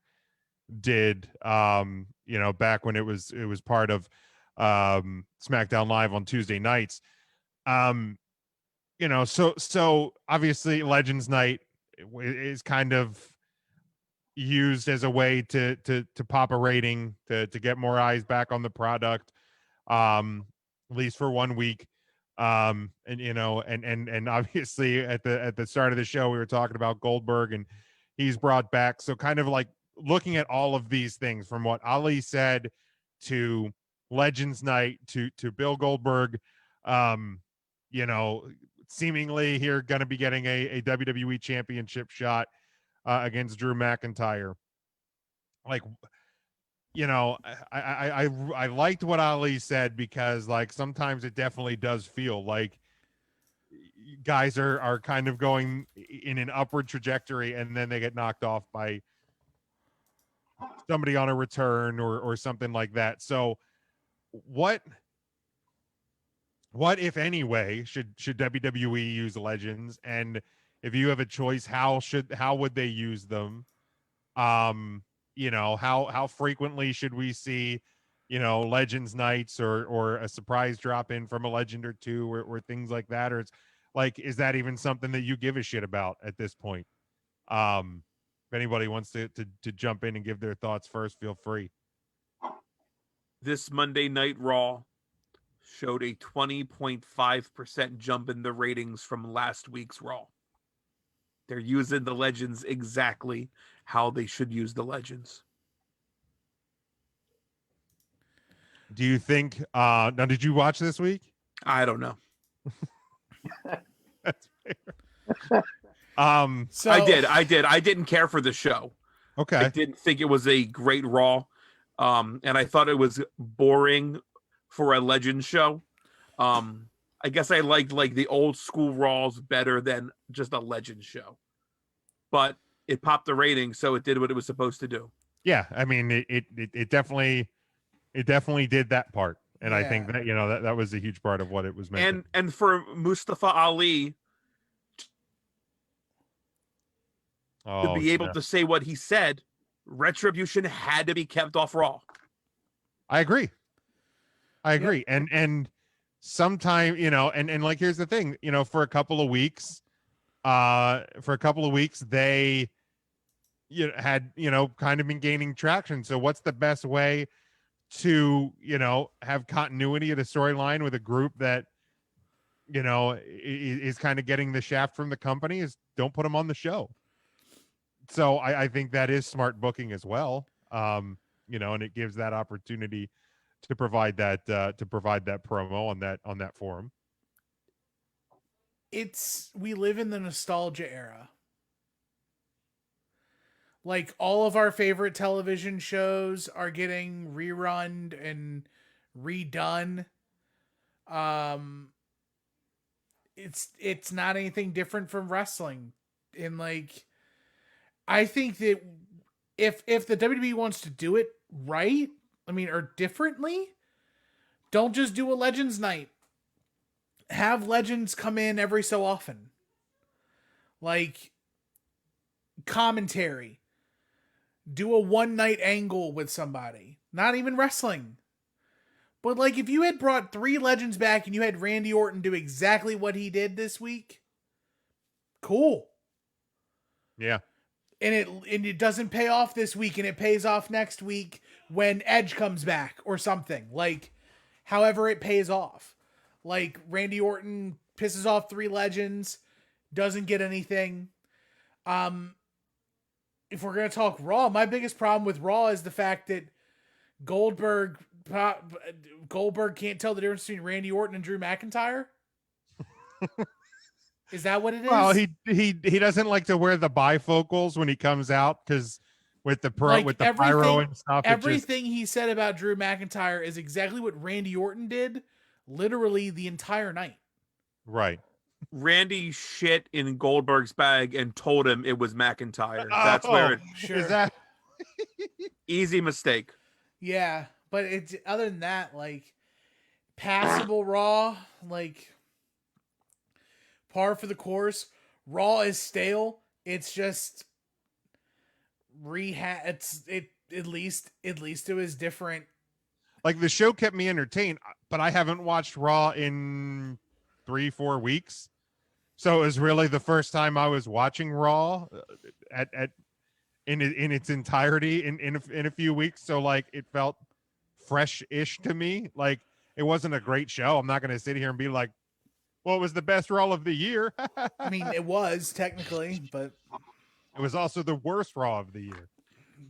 A: did back when it was part of SmackDown Live on Tuesday nights. so obviously Legends Night is kind of used as a way to pop a rating, to get more eyes back on the product, at least for 1 week. And obviously at the start of the show we were talking about Goldberg, and he's brought back. So kind of like looking at all of these things, from what Ali said to Legends Night to Bill Goldberg, seemingly here going to be getting a WWE championship shot against Drew McIntyre. Like, I liked what Ali said, because like sometimes it definitely does feel like guys are kind of going in an upward trajectory, and then they get knocked off by somebody on a return or something like that. So what if any way should WWE use Legends? And if you have a choice, how would they use them? How frequently should we see Legends nights, or a surprise drop in from a legend or two, or things like that? Or it's like, is that even something that you give a shit about at this point? If anybody wants to jump in and give their thoughts first, feel free.
K: This Monday Night Raw showed a 20.5% jump in the ratings from last week's Raw. They're using the Legends exactly how they should use the Legends.
A: Do you think now, did you watch this week?
K: I don't know.
A: That's fair.
K: So I did. I didn't care for the show.
A: Okay.
K: I didn't think it was a great Raw. And I thought it was boring for a Legends show. I guess I liked like the old school Raws better than just a Legends show. But it popped the ratings, so it did what it was supposed to do.
A: Yeah, I mean, it definitely did that part, and I think that that was a huge part of what it was meant.
K: And for Mustafa Ali to be able to say what he said, Retribution had to be kept off Raw.
A: I agree. And sometime, and like, here's the thing, for a couple of weeks, they had kind of been gaining traction. So what's the best way to have continuity of the storyline with a group that is kind of getting the shaft from the company? Is don't put them on the show. So I think that is smart booking as well. And it gives that opportunity to provide that promo on that forum.
I: We live in the nostalgia era. Like, all of our favorite television shows are getting rerun and redone. It's not anything different from wrestling. And like, I think that if the WWE wants to do it right, or differently, don't just do a Legends night. Have Legends come in every so often. Like, commentary. Do a one-night angle with somebody. Not even wrestling. But like, if you had brought 3 Legends back and you had Randy Orton do exactly what he did this week, cool.
A: Yeah.
I: And it doesn't pay off this week, and it pays off next week when Edge comes back or something. Like, however it pays off. Like, Randy Orton pisses off 3 Legends, doesn't get anything. If we're going to talk Raw, my biggest problem with Raw is the fact that Goldberg can't tell the difference between Randy Orton and Drew McIntyre. Is that what it is?
A: Well, he doesn't like to wear the bifocals when he comes out, because with the pyro and stuff.
I: Everything he said about Drew McIntyre is exactly what Randy Orton did, literally the entire night.
A: Right.
K: Randy shit in Goldberg's bag and told him it was McIntyre. That's where it
I: sure.
A: Is that
K: easy mistake.
I: Yeah, but it's other than that, like, passable Raw, like, par for the course. Raw is stale. It's just at least it was different.
A: Like, the show kept me entertained, but I haven't watched Raw in 3-4 weeks. So it was really the first time I was watching Raw in its entirety in a few weeks. So like it felt fresh-ish to me. Like it wasn't a great show. I'm not going to sit here and be like, well, it was the best Raw of the year.
I: I mean, it was technically, but
A: it was also the worst Raw of the year.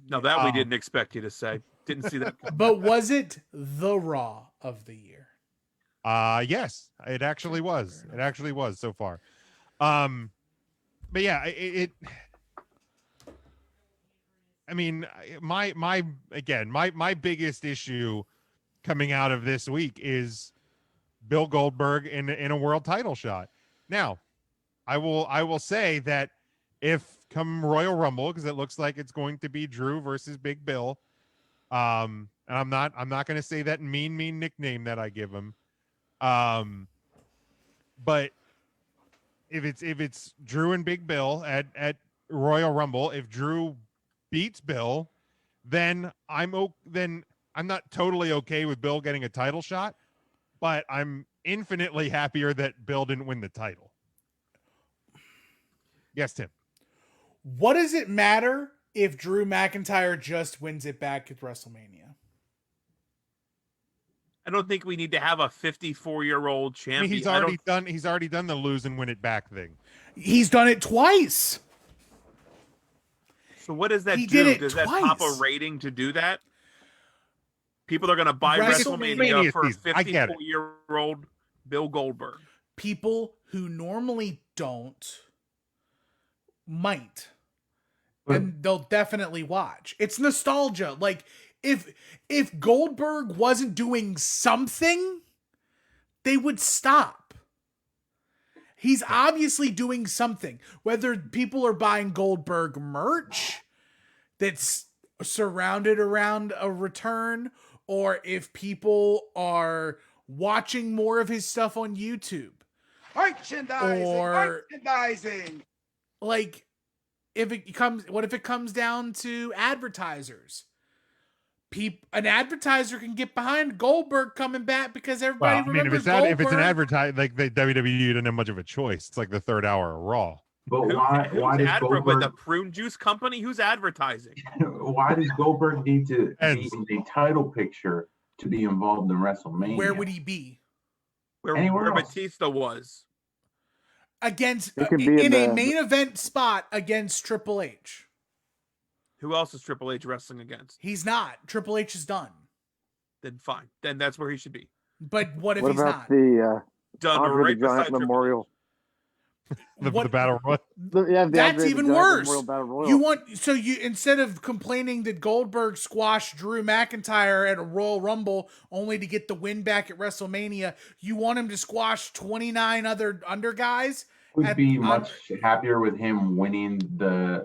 K: Now that we didn't expect you to say. Didn't see that.
I: But was it the Raw of the year?
A: Yes, it actually was. It actually was so far. But yeah, I mean, my biggest issue coming out of this week is Bill Goldberg in a world title shot. Now, I will say that if come Royal Rumble, because it looks like it's going to be Drew versus Big Bill, and I'm not going to say that mean nickname that I give him, but if it's Drew and Big Bill at Royal Rumble, if Drew beats Bill, then I'm not totally okay with Bill getting a title shot, but I'm infinitely happier that Bill didn't win the title. Yes, Tim.
I: What does it matter if Drew McIntyre just wins it back at WrestleMania?
K: I don't think we need to have a 54-year-old champion.
A: I mean, he's already done the lose and win it back thing.
I: He's done it twice.
K: So what does that
I: He
K: do?
I: did it
K: Does that
I: twice.
K: pop a rating to do that? People are going to buy
I: WrestleMania
K: WrestleMania for
A: season. I get it.
K: 54-year-old Bill Goldberg.
I: People who normally don't might. And they'll definitely watch. It's nostalgia. Like if Goldberg wasn't doing something, they would stop. He's obviously doing something. Whether people are buying Goldberg merch that's surrounded around a return, or if people are watching more of his stuff on YouTube.
C: Merchandising.
I: Like, what if it comes down to advertisers? An advertiser can get behind Goldberg coming back because everybody remembers Goldberg.
A: If it's an advertise, like the WWE didn't have much of a choice. It's like the third hour of Raw.
J: But why does Goldberg?
K: The prune juice company? Who's advertising?
J: Why does Goldberg need to be in the title picture to be involved in WrestleMania?
I: Where would he be?
K: Where Batista was.
I: Against
L: in
I: a main event spot against Triple H.
K: Who else is Triple H wrestling against?
I: He's not. Triple H is done.
K: Then fine. Then that's where he should be.
I: But what if he's
L: about
I: not?
L: The
K: Done
L: Andre
K: right
L: the Giant
K: beside
L: Memorial?
A: The Battle Royal.
I: That's even worse.
L: Battle Royal.
I: You instead of complaining that Goldberg squashed Drew McIntyre at a Royal Rumble only to get the win back at WrestleMania, you want him to squash 29 other under guys?
J: Would be much happier with him winning the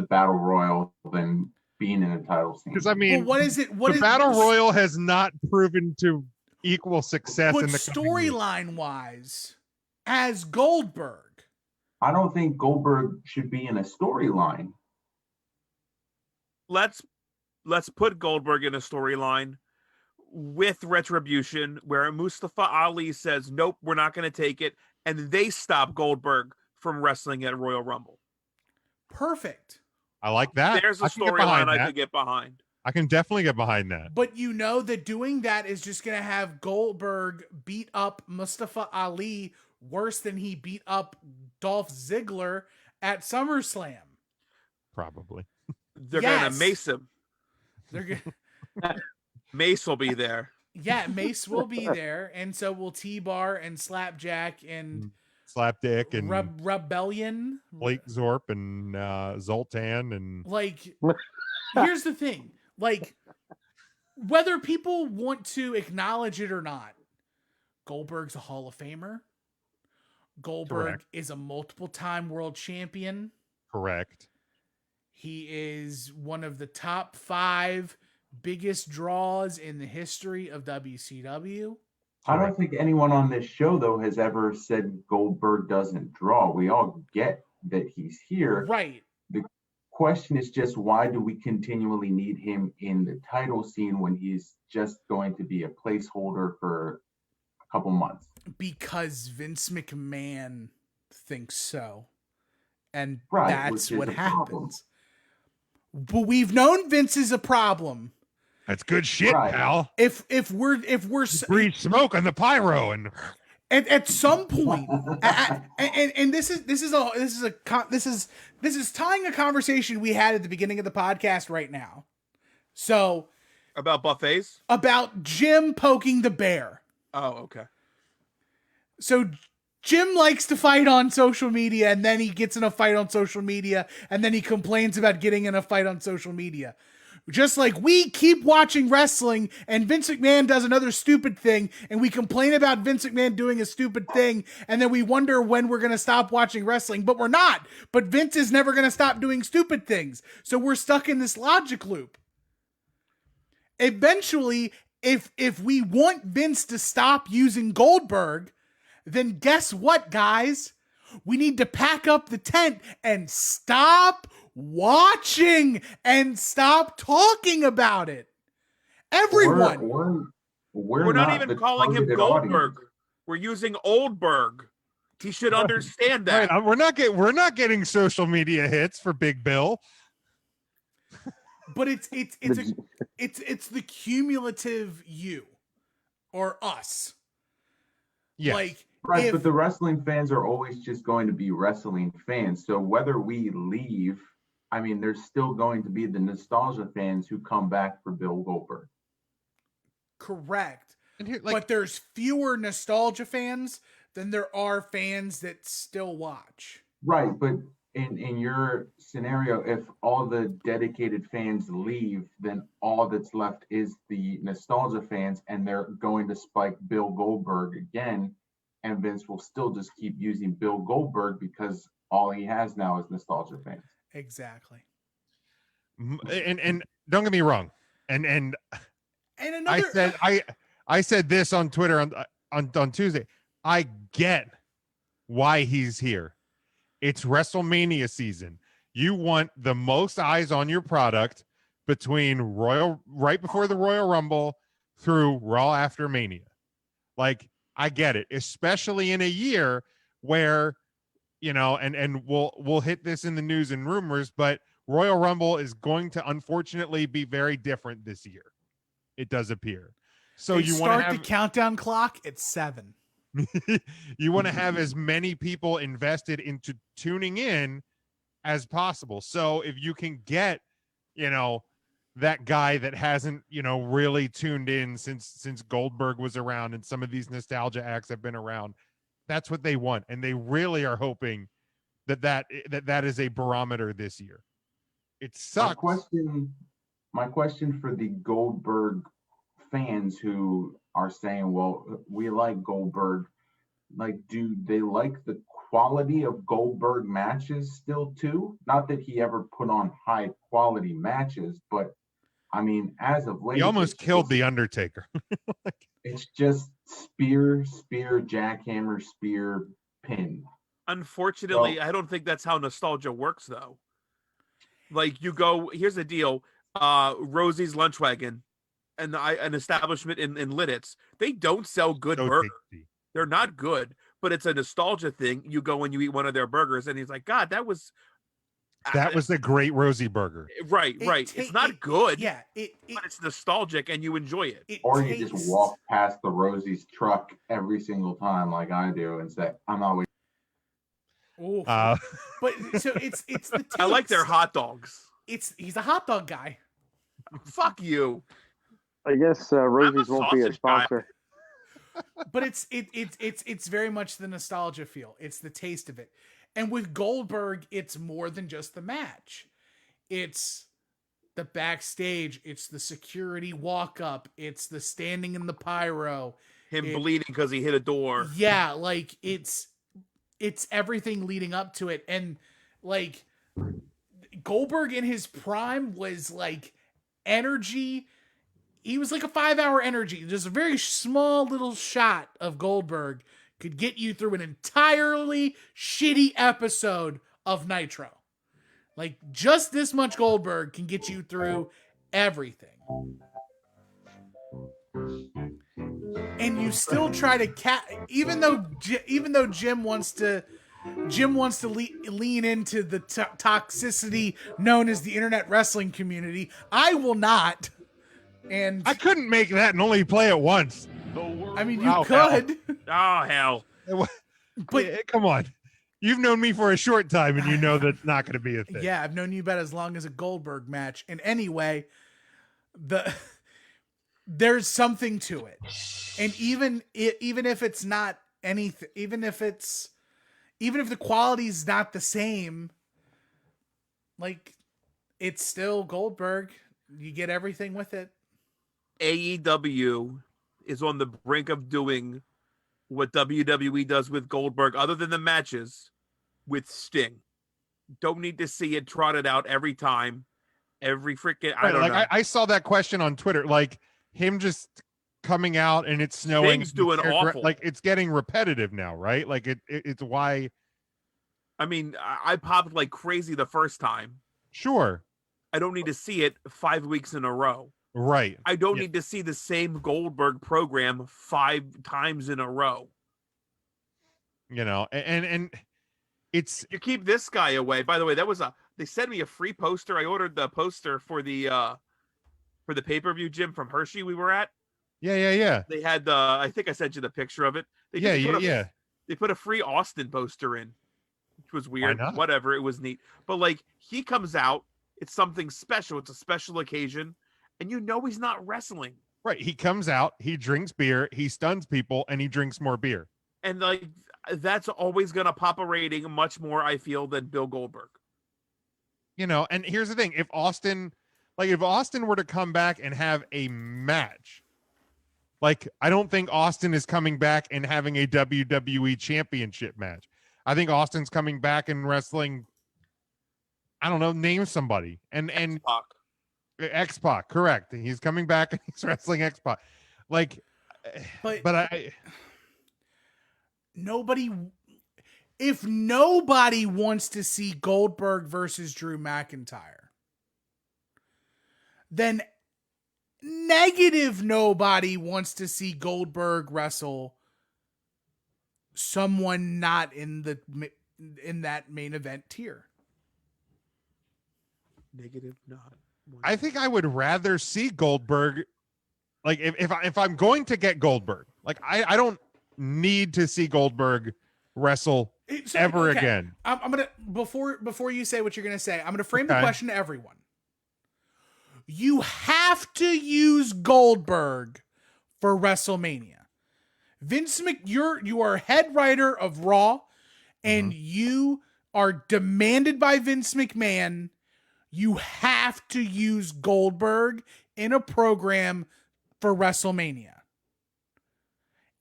J: Battle Royal than being in a title scene.
A: Because I mean,
I: Well, what is it?
A: The Battle Royal has not proven to equal success
I: But
A: in the
I: storyline wise, as Goldberg,
J: I don't think Goldberg should be in a storyline.
K: Let's put Goldberg in a storyline with Retribution where Mustafa Ali says, nope, we're not going to take it. And they stop Goldberg from wrestling at Royal Rumble.
I: perfect.
A: I like that.
K: There's a storyline I could get behind.
A: I can definitely get behind that.
I: But you know that doing that is just going to have Goldberg beat up Mustafa Ali worse than he beat up Dolph Ziggler at SummerSlam.
A: Probably.
K: They're going to mace him.
I: They're
K: Mace will be there.
I: Yeah, Mace will be there, and so will T-Bar and Slapjack and
A: Slapdick and
I: Rebellion.
A: Blake Zorp and Zoltan and
I: Like, here's the thing. Like, whether people want to acknowledge it or not, Goldberg's a Hall of Famer. Goldberg
A: Correct.
I: is a multiple-time world champion.
A: Correct.
I: He is one of the top 5 biggest draws in the history of WCW.
J: I don't think anyone on this show, though, has ever said Goldberg doesn't draw. We all get that he's here.
I: Right.
J: The question is just, why do we continually need him in the title scene when he's just going to be a placeholder for a couple months?
I: Because Vince McMahon thinks so. And
J: Right,
I: that's
J: which is
I: what
J: a problem.
I: happens. But we've known Vince is a problem.
A: That's good shit,
J: Right.
A: pal.
I: If we're
A: Breathe smoke on the pyro and
I: at some point, and this is tying a conversation we had at the beginning of the podcast right now. So
K: About buffets?
I: about Jim poking the bear.
K: Oh, okay.
I: So Jim likes to fight on social media, and then he gets in a fight on social media, and then he complains about getting in a fight on social media. Just like we keep watching wrestling and Vince McMahon does another stupid thing and we complain about Vince McMahon doing a stupid thing and then we wonder when we're going to stop watching wrestling, but we're not. But Vince is never going to stop doing stupid things. So we're stuck in this logic loop. Eventually, if we want Vince to stop using Goldberg, then guess what, guys? We need to pack up the tent and stop watching and stop talking about it. Everyone.
K: We're not even calling him Goldberg. We're using Oldberg. He should understand that.
A: Right, we're not getting social media hits for Big Bill.
I: But it's the cumulative you or us.
A: Yes.
I: Like,
J: right, but the wrestling fans are always just going to be wrestling fans. So whether we leave, I mean, there's still going to be the nostalgia fans who come back for Bill Goldberg.
I: Correct. But there's fewer nostalgia fans than there are fans that still watch.
J: Right, but in your scenario, if all the dedicated fans leave, then all that's left is the nostalgia fans, and they're going to spike Bill Goldberg again, and Vince will still just keep using Bill Goldberg because all he has now is nostalgia fans.
I: Exactly.
A: And don't get me wrong. And
I: another
A: I said this on Twitter on Tuesday. I get why he's here. It's WrestleMania season. You want the most eyes on your product between right before the Royal Rumble through Raw after Mania. Like, I get it, especially in a year where, you know, and we'll hit this in the news and rumors, but Royal Rumble is going to unfortunately be very different this year. It does appear. So
I: they
A: you want to
I: start the countdown clock at 7.
A: You want to have as many people invested into tuning in as possible. So if you can get, you know, that guy that hasn't, you know, really tuned in since Goldberg was around and some of these nostalgia acts have been around, that's what they want. And they really are hoping that is a barometer this year. It sucks.
J: My question for the Goldberg fans who are saying, well, we like Goldberg, like, do they like the quality of Goldberg matches still too? Not that he ever put on high quality matches, but I mean, as of late,
A: he almost killed the Undertaker.
J: It's just spear, jackhammer, spear, pin.
K: Unfortunately, I don't think that's how nostalgia works, though. Like, you go, here's the deal, Rosie's Lunch Wagon and an establishment in Lidditz, they don't sell good burgers. They're not good, but it's a nostalgia thing. You go and you eat one of their burgers, and he's like, God, that was
A: the great Rosie burger.
K: Right. It's not good.
I: Yeah,
K: but it's nostalgic, and you enjoy it.
J: Or you just walk past the Rosie's truck every single time, like I do, and say, I'm always.
I: But so it's the
K: I like their hot dogs.
I: He's a hot dog guy.
K: Fuck you.
L: I guess Rosie's won't be a sponsor.
I: But it's very much the nostalgia feel. It's the taste of it. And with Goldberg, it's more than just the match. It's the backstage. It's the security walk up. It's the standing in the pyro.
K: Him bleeding because he hit a door.
I: Yeah, like it's everything leading up to it. And like Goldberg in his prime was like energy. He was like a 5-hour energy. Just a very small little shot of Goldberg could get you through an entirely shitty episode of Nitro. Like, just this much Goldberg can get you through everything. And you still try to even though Jim wants to Jim wants to lean into the toxicity known as the internet wrestling community. I will not. And
A: I couldn't make that and only play it once.
I: I mean, you could.
K: Oh hell!
A: But come on, you've known me for a short time, and you know that's not going to be a thing.
I: Yeah, I've known you about as long as a Goldberg match. And anyway, there's something to it, and even if it's not anything, even if the quality's not the same, like, it's still Goldberg. You get everything with it.
K: AEW is on the brink of doing what WWE does with Goldberg, other than the matches, with Sting. Don't need to see it trotted out every time, every freaking. I don't know.
A: I saw that question on Twitter, like him just coming out and it's snowing.
K: Sting's doing awful.
A: Like it's getting repetitive now, right? Like it's why.
K: I mean, I popped like crazy the first time.
A: Sure.
K: I don't need to see it 5 weeks in a row.
A: Right.
K: I don't need to see the same Goldberg program 5 times in a row.
A: You know, and it's
K: you keep this guy away. By the way, they sent me a free poster. I ordered the poster for the pay-per-view, Jim, from Hershey we were at.
A: Yeah.
K: They had I think I sent you the picture of it. They put a free Austin poster in, which was weird. Whatever, it was neat. But like, he comes out, it's something special. It's a special occasion. And you know he's not wrestling.
A: Right. He comes out, he drinks beer, he stuns people, and he drinks more beer.
K: And like, that's always going to pop a rating much more, I feel, than Bill Goldberg.
A: You know, and here's the thing. If Austin were to come back and have a match, like, I don't think Austin is coming back and having a WWE championship match. I think Austin's coming back and wrestling, I don't know, name somebody. And X-Pac, correct. He's coming back and he's wrestling X-Pac. Like, but
I: if nobody wants to see Goldberg versus Drew McIntyre, then nobody wants to see Goldberg wrestle someone not in that main event tier.
K: Negative not.
A: I think I would rather see Goldberg. Like, if I'm going to get Goldberg, like, I don't need to see Goldberg wrestle again.
I: I'm gonna before you say what you're gonna say, I'm gonna frame the question to everyone. You have to use Goldberg for WrestleMania. You are head writer of Raw, and you are demanded by Vince McMahon. You have to use Goldberg in a program for WrestleMania.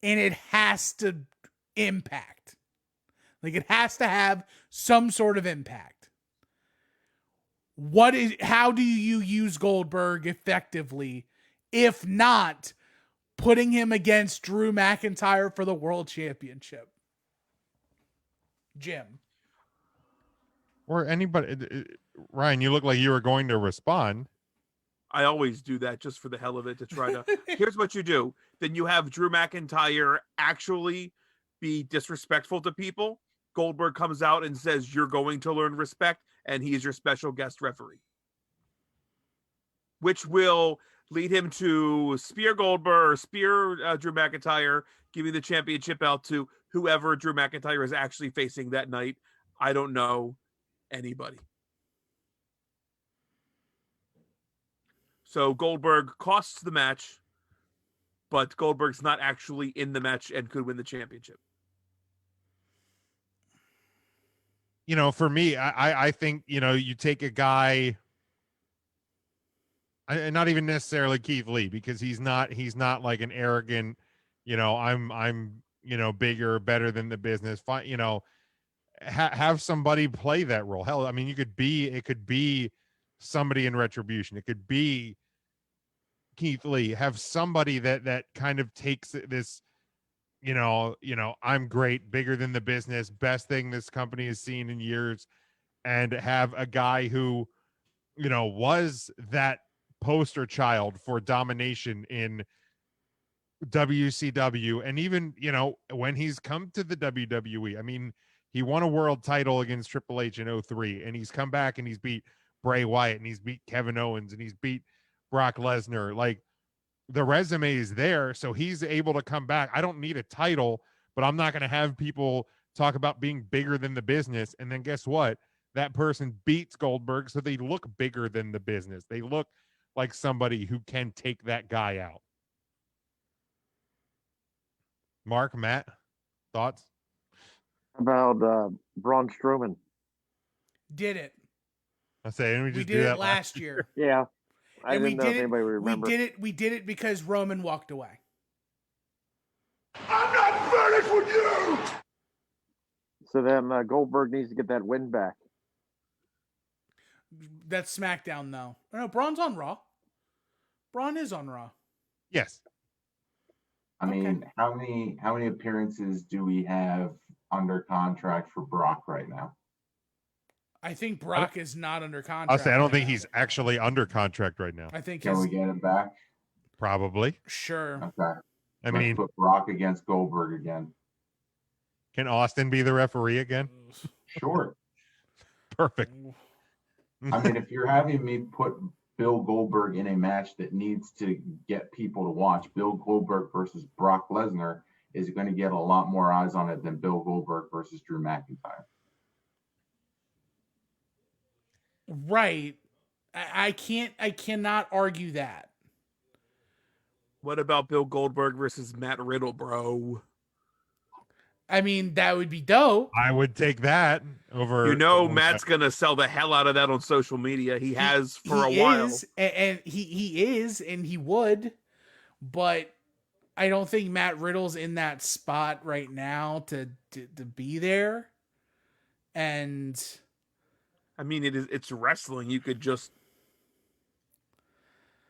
I: And it has to impact. Like, it has to have some sort of impact. How do you use Goldberg effectively, if not putting him against Drew McIntyre for the World Championship? Jim.
A: Or anybody. Ryan, you look like you were going to respond.
K: I always do that just for the hell of it, to try to. Here's what you do. Then you have Drew McIntyre actually be disrespectful to people. Goldberg comes out and says, "You're going to learn respect," and he is your special guest referee, which will lead him to spear Goldberg or spear Drew McIntyre, giving the championship belt to whoever Drew McIntyre is actually facing that night. I don't know anybody. So Goldberg costs the match, but Goldberg's not actually in the match and could win the championship.
A: You know, for me, I think, you know, you take a guy, not even necessarily Keith Lee, because he's not like an arrogant, you know, I'm you know, bigger, better than the business. Fine, you know, have somebody play that role. Hell, I mean, it could be somebody in Retribution. It could be Keith Lee. Have somebody that kind of takes this, you know, I'm great, bigger than the business, best thing this company has seen in years, and have a guy who, you know, was that poster child for domination in WCW, and even, you know, when he's come to the WWE. I mean, He won a world title against Triple H in 03, and he's come back and he's beat Bray Wyatt, and he's beat Kevin Owens, and he's beat Brock Lesnar. Like, the resume is there, so he's able to come back. I don't need a title, but I'm not going to have people talk about being bigger than the business. And then guess what? That person beats Goldberg, so they look bigger than the business. They look like somebody who can take that guy out. Mark, Matt, thoughts?
L: About Braun Strowman.
I: Did it.
A: I say,
I: We did it last year.
L: Yeah. I
I: And
L: didn't know if anybody would remember.
I: We did it because Roman walked away.
F: I'm not finished with you!
L: So then Goldberg needs to get that win back.
I: That's SmackDown, though. No, Braun's on Raw. Braun is on Raw.
A: Yes.
J: I mean, how many appearances do we have under contract for Brock right now?
I: I think Brock is not under contract.
A: I'll say I don't
I: right
A: think
I: now.
A: he's actually under contract right now.
I: I think
J: Can we get him back?
A: Probably.
I: Sure.
J: Okay.
A: I
J: Let's
A: mean,
J: put Brock against Goldberg again.
A: can Austin be the referee again?
J: Sure.
A: Perfect.
J: I mean, if you're having me put Bill Goldberg in a match that needs to get people to watch, Bill Goldberg versus Brock Lesnar is going to get a lot more eyes on it than Bill Goldberg versus Drew McIntyre.
I: Right. I cannot argue that.
K: What about Bill Goldberg versus Matt Riddle, bro?
I: I mean, that would be dope.
A: I would take that over.
K: You know, Matt's gonna sell the hell out of that on social media. He has for a
I: He
K: while.
I: is, and he is, and he would, but I don't think Matt Riddle's in that spot right now to be there. And
K: I mean, it's wrestling. You could just.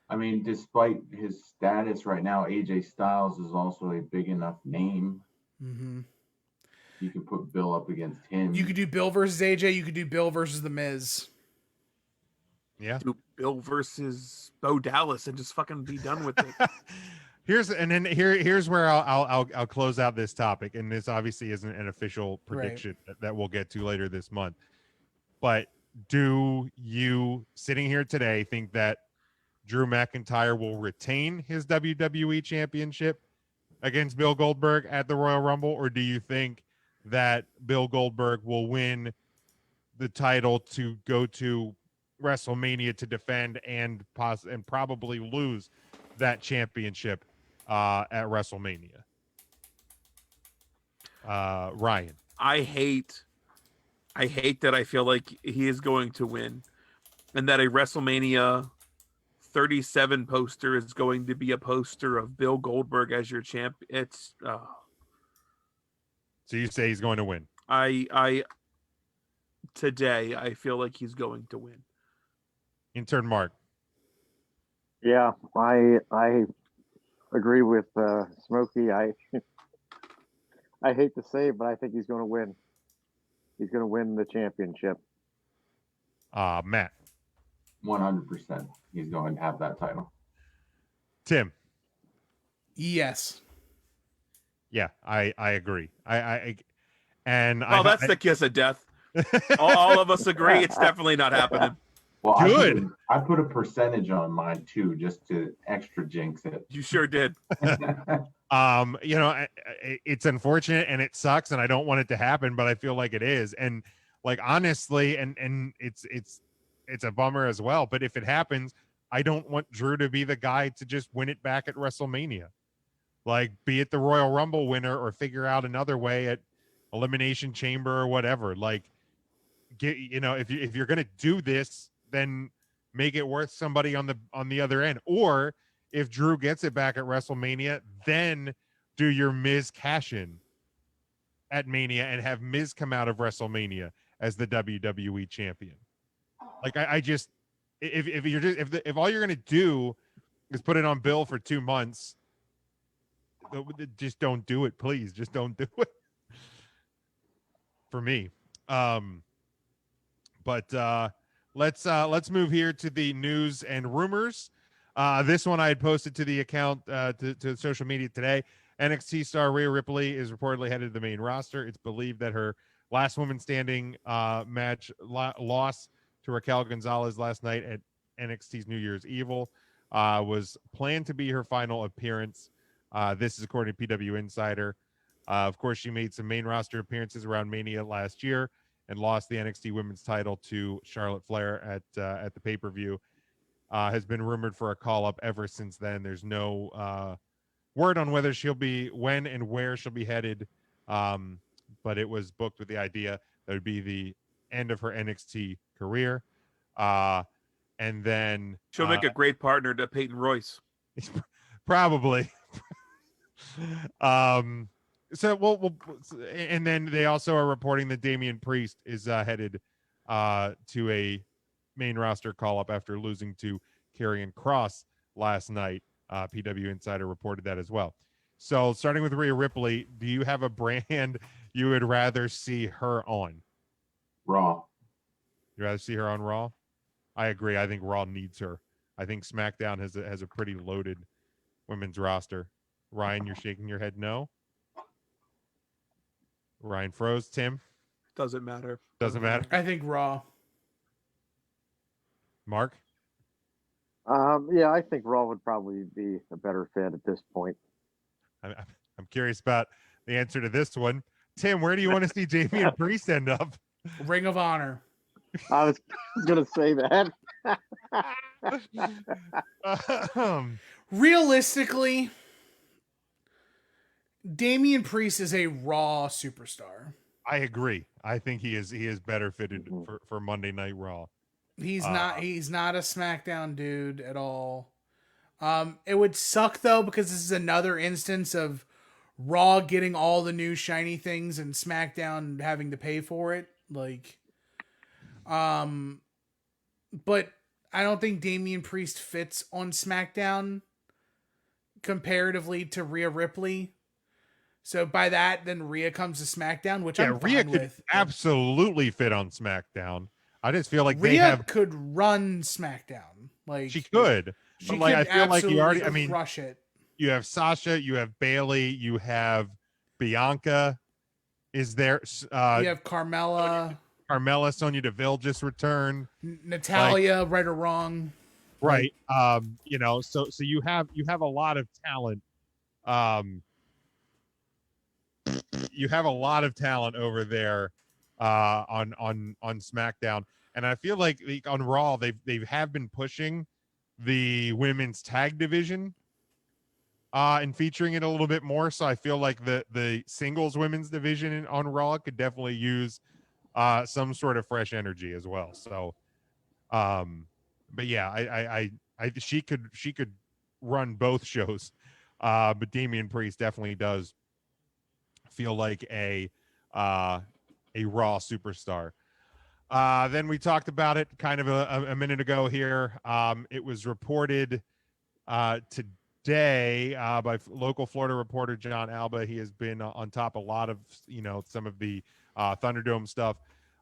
J: I mean, despite his status right now, AJ Styles is also a big enough name.
I: Mhm.
J: You can put Bill up against him.
I: You could do Bill versus AJ. You could do Bill versus The Miz.
A: Yeah.
K: Do Bill versus Bo Dallas and just fucking be done with it.
A: Here's where I'll close out this topic, and this obviously isn't an official prediction that we'll get to later this month. But do you, sitting here today, think that Drew McIntyre will retain his WWE Championship against Bill Goldberg at the Royal Rumble, or do you think that Bill Goldberg will win the title to go to WrestleMania to defend and probably lose that championship at WrestleMania? Ryan.
K: I hate that I feel like he is going to win, and that a WrestleMania 37 poster is going to be a poster of Bill Goldberg as your champ. It's
A: So you say he's going to win?
K: Today I feel like he's going to win.
A: Intern Mark.
L: Yeah, I agree with Smokey. I hate to say it, but I think he's going to win. He's going to win the championship.
A: Matt.
J: 100%. He's going to have that title.
A: Tim.
I: Yes.
A: Yeah, I agree. And
K: that's the kiss of death. all of us agree it's definitely not happening.
J: Well,
A: good.
J: I put a percentage on mine too, just to extra jinx it.
K: You sure did.
A: It's unfortunate and it sucks, and I don't want it to happen, but I feel like it is. And like, honestly, and it's a bummer as well. But if it happens, I don't want Drew to be the guy to just win it back at WrestleMania. Like, be it the Royal Rumble winner or figure out another way at Elimination Chamber or whatever. Like, if you're gonna do this, then make it worth somebody on the other end. Or if Drew gets it back at WrestleMania, then do your Miz cash in at Mania and have Miz come out of WrestleMania as the WWE champion. Like, I just, if all you're gonna do is put it on Bill for 2 months, just don't do it, please. Just don't do it. For me. But let's move here to the news and rumors. This one I had posted to the account to social media today. NXT star Rhea Ripley is reportedly headed to the main roster. It's believed that her last woman standing match loss to Raquel Gonzalez last night at NXT's New Year's Evil was planned to be her final appearance. This is according to PW Insider. Of course, she made some main roster appearances around Mania last year and lost the NXT Women's title to Charlotte Flair at the pay-per-view. Has been rumored for a call-up ever since then. There's no word on whether when and where she'll be headed, but it was booked with the idea that would be the end of her NXT career. And then
K: she'll make a great partner to Peyton Royce.
A: Probably. So and then they also are reporting that Damian Priest is headed to a main roster call-up after losing to Karrion Kross last night. PW Insider reported that as well. So starting with Rhea Ripley, do you have a brand you would rather see her on?
J: Raw.
A: You'd rather see her on Raw? I agree. I think Raw needs her. I think SmackDown has a pretty loaded women's roster. Ryan, you're shaking your head no? Ryan froze. Tim?
K: Doesn't matter.
A: Doesn't matter.
I: I think Raw.
A: Mark?
L: Yeah, I think Raw would probably be a better fit at this point.
A: I'm curious about the answer to this one. Tim, where do you want to see Damian Priest end up?
I: Ring of Honor.
L: I was going to say that.
I: Realistically, Damian Priest is a Raw superstar.
A: I agree. I think he is better fitted for Monday Night Raw.
I: He's not a SmackDown dude at all. It would suck though, because this is another instance of Raw getting all the new shiny things and SmackDown having to pay for it. But I don't think Damian Priest fits on SmackDown comparatively to Rhea Ripley. So by that, then Rhea comes to SmackDown, which I'm
A: Rhea
I: fine
A: could
I: with.
A: absolutely fit on SmackDown. I just feel like
I: Rhea could run SmackDown.
A: She could.
I: She
A: but I feel like you already.
I: crush it.
A: You have Sasha, you have Bailey, you have Bianca. Is there?
I: You have Carmella.
A: Sonya Deville just returned.
I: Natalia, right or wrong.
A: Right. So you have a lot of talent. You have a lot of talent over there on SmackDown, and I feel like on Raw they have been pushing the women's tag division and featuring it a little bit more. So I feel like the singles women's division on Raw could definitely use some sort of fresh energy as well. So, but yeah, she could run both shows, but Damian Priest definitely does feel like a Raw superstar. Then we talked about it kind of a minute ago here. It was reported today by local Florida reporter John Alba. He has been on top of a lot of some of the Thunderdome stuff.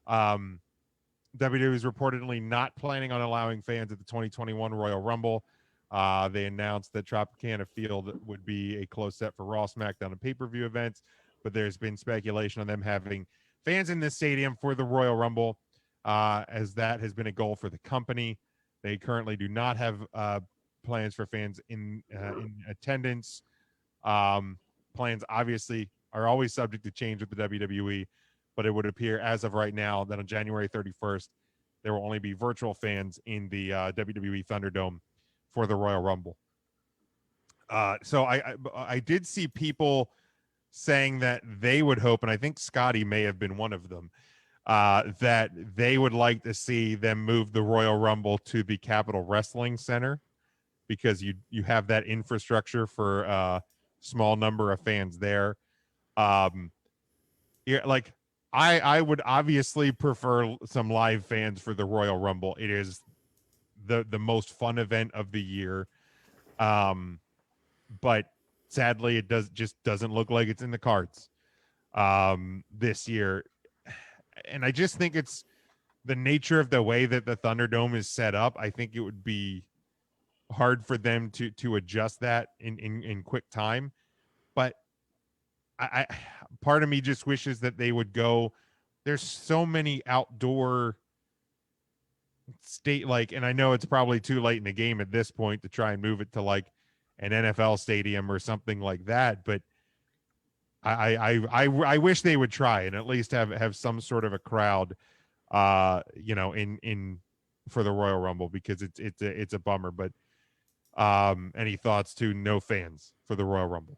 A: WWE is reportedly not planning on allowing fans at the 2021 Royal Rumble. They announced that Tropicana Field would be a close set for Raw, SmackDown, and pay-per-view events, but there's been speculation on them having fans in this stadium for the Royal Rumble, as that has been a goal for the company. They currently do not have plans for fans in attendance. Plans obviously are always subject to change with the WWE, but it would appear as of right now that on January 31st, there will only be virtual fans in the WWE Thunderdome for the Royal Rumble. So I did see people saying that they would hope, and I think Scotty may have been one of them, that they would like to see them move the Royal Rumble to the Capitol Wrestling Center, because you have that infrastructure for a small number of fans there. I would obviously prefer some live fans for the Royal Rumble. It is the most fun event of the year. But sadly, it doesn't look like it's in the cards this year. And I just think it's the nature of the way that the Thunderdome is set up. I think it would be hard for them to adjust that in quick time. But I part of me just wishes that they would there's so many outdoor state, like, and I know it's probably too late in the game at this point to try and move it to like an NFL stadium or something like that, but I wish they would try and at least have some sort of a crowd, in for the Royal Rumble, because it's a bummer. But any thoughts to no fans for the Royal Rumble?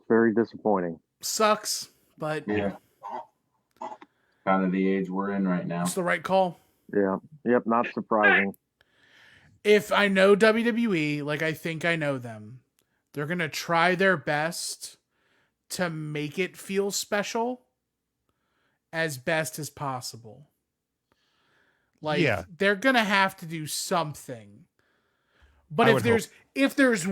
L: Very disappointing.
I: Sucks, but
J: Yeah. Kind of the age we're in right now.
I: it's the right call.
L: Yeah. Yep. Not surprising.
I: If I know WWE, like I think I know them, they're going to try their best to make it feel special as best as possible. Like,
A: Yeah.
I: they're going to have to do something. But if there's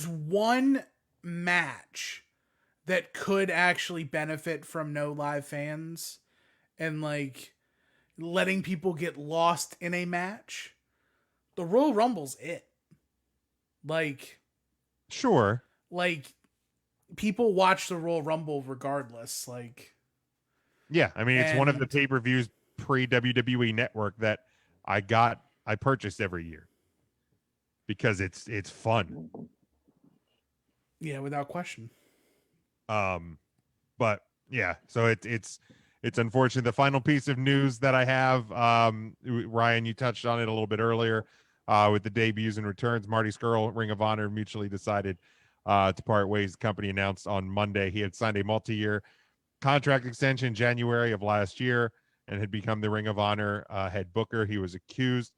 I: one match that could actually benefit from no live fans and like letting people get lost in a match, the Royal Rumble's it. Like,
A: sure.
I: Like, people watch the Royal Rumble regardless. Like,
A: yeah, I mean, it's one of the pay-per-views pre-WWE Network that I purchased every year because it's fun.
I: Yeah, without question.
A: But yeah, so it's unfortunate. The final piece of news that I have, Ryan, you touched on it a little bit earlier, with the debuts and returns. Marty Scurll, Ring of Honor, mutually decided to part ways. The company announced on Monday he had signed a multi-year contract extension in January of last year and had become the Ring of Honor head booker. He was accused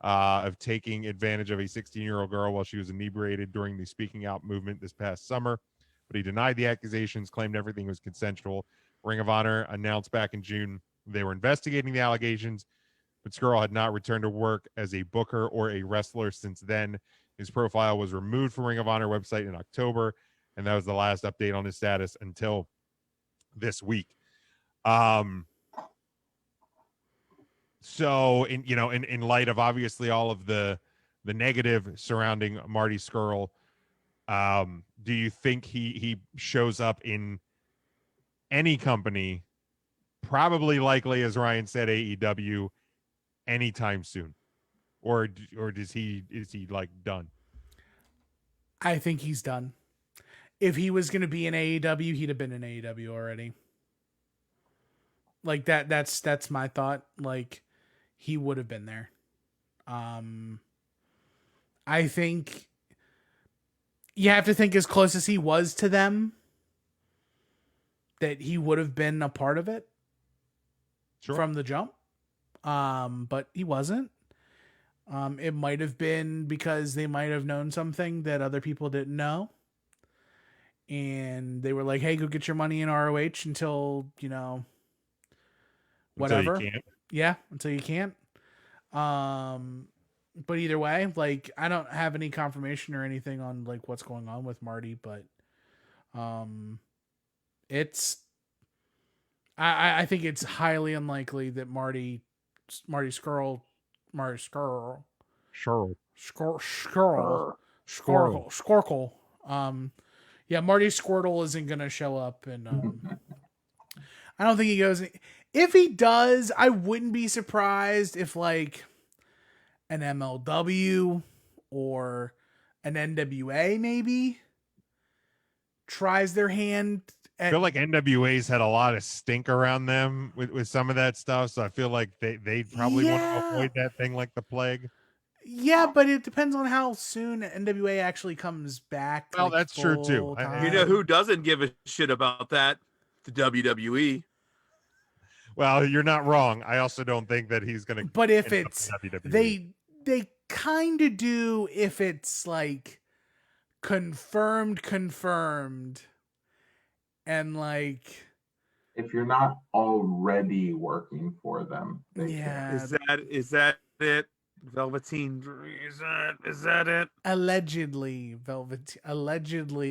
A: of taking advantage of a 16-year-old girl while she was inebriated during the Speaking Out movement this past summer, but he denied the accusations, claimed everything was consensual. Ring of Honor announced back in June they were investigating the allegations, but Scurll had not returned to work as a booker or a wrestler since then. His profile was removed from Ring of Honor website in October, and that was the last update on his status until this week. So in light of obviously all of the negative surrounding Marty Scurll, do you think he shows up in any company, probably likely, as Ryan said, AEW, anytime soon, or is he like done?
I: I think he's done. If he was going to be in AEW, he'd have been in AEW already. Like that's my thought. Like, he would have been there. I think you have to think as close as he was to them that he would have been a part of it from the jump. But he wasn't. It might have been because they might have known something that other people didn't know. And they were like, hey, go get your money in ROH until, whatever.
A: Until you can't.
I: Yeah, until you can't. But either way, like, I don't have any confirmation or anything on like what's going on with Marty, but I think it's highly unlikely that Marty Scurll, yeah, Marty Squirtle isn't gonna show up, and I don't think he goes. If he does, I wouldn't be surprised if like an MLW or an NWA maybe tries their hand.
A: I feel like NWA's had a lot of stink around them with some of that stuff, so I feel like they probably want to avoid that thing like the plague.
I: Yeah, but it depends on how soon NWA actually comes back.
A: Well, that's true too.
K: You know who doesn't give a shit about that? The WWE.
A: Well, you're not wrong. I also don't think that he's going to.
I: But if it's they kind of do if it's like confirmed, and like
J: if you're not already working for them.
I: Yeah.
K: Is that it? Velveteen, is that it?
I: Allegedly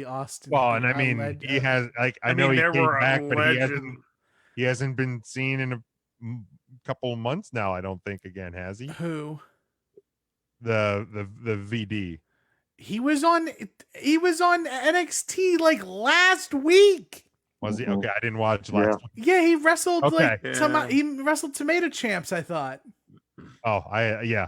I: Austin.
A: Well, and I mean, he has like I know he came back, but he hasn't been seen in a couple of months now. I don't think again, has he?
I: Who?
A: The VD.
I: He was on NXT like last week.
A: Was he? Okay, I didn't watch last week.
I: Yeah, he wrestled
A: Okay.
I: he wrestled Tomato Champs, I thought.
A: Oh,
I: Yeah.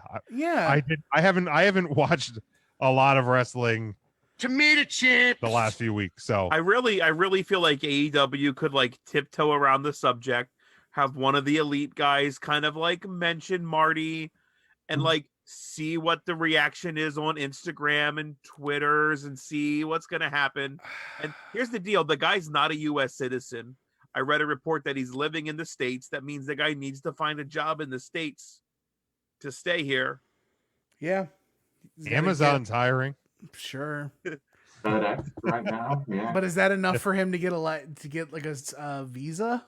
A: I haven't watched a lot of wrestling
C: Tomato Champs
A: the last few weeks. So
K: I really feel like AEW could like tiptoe around the subject, have one of the elite guys kind of like mention Marty and like see what the reaction is on Instagram and Twitters and see what's going to happen. And here's the deal. The guy's not a US citizen. I read a report that he's living in the States. That means the guy needs to find a job in the States to stay here.
I: Yeah.
A: Amazon's hiring.
I: Sure.
J: Right now, yeah.
I: But is that enough for him to get a visa?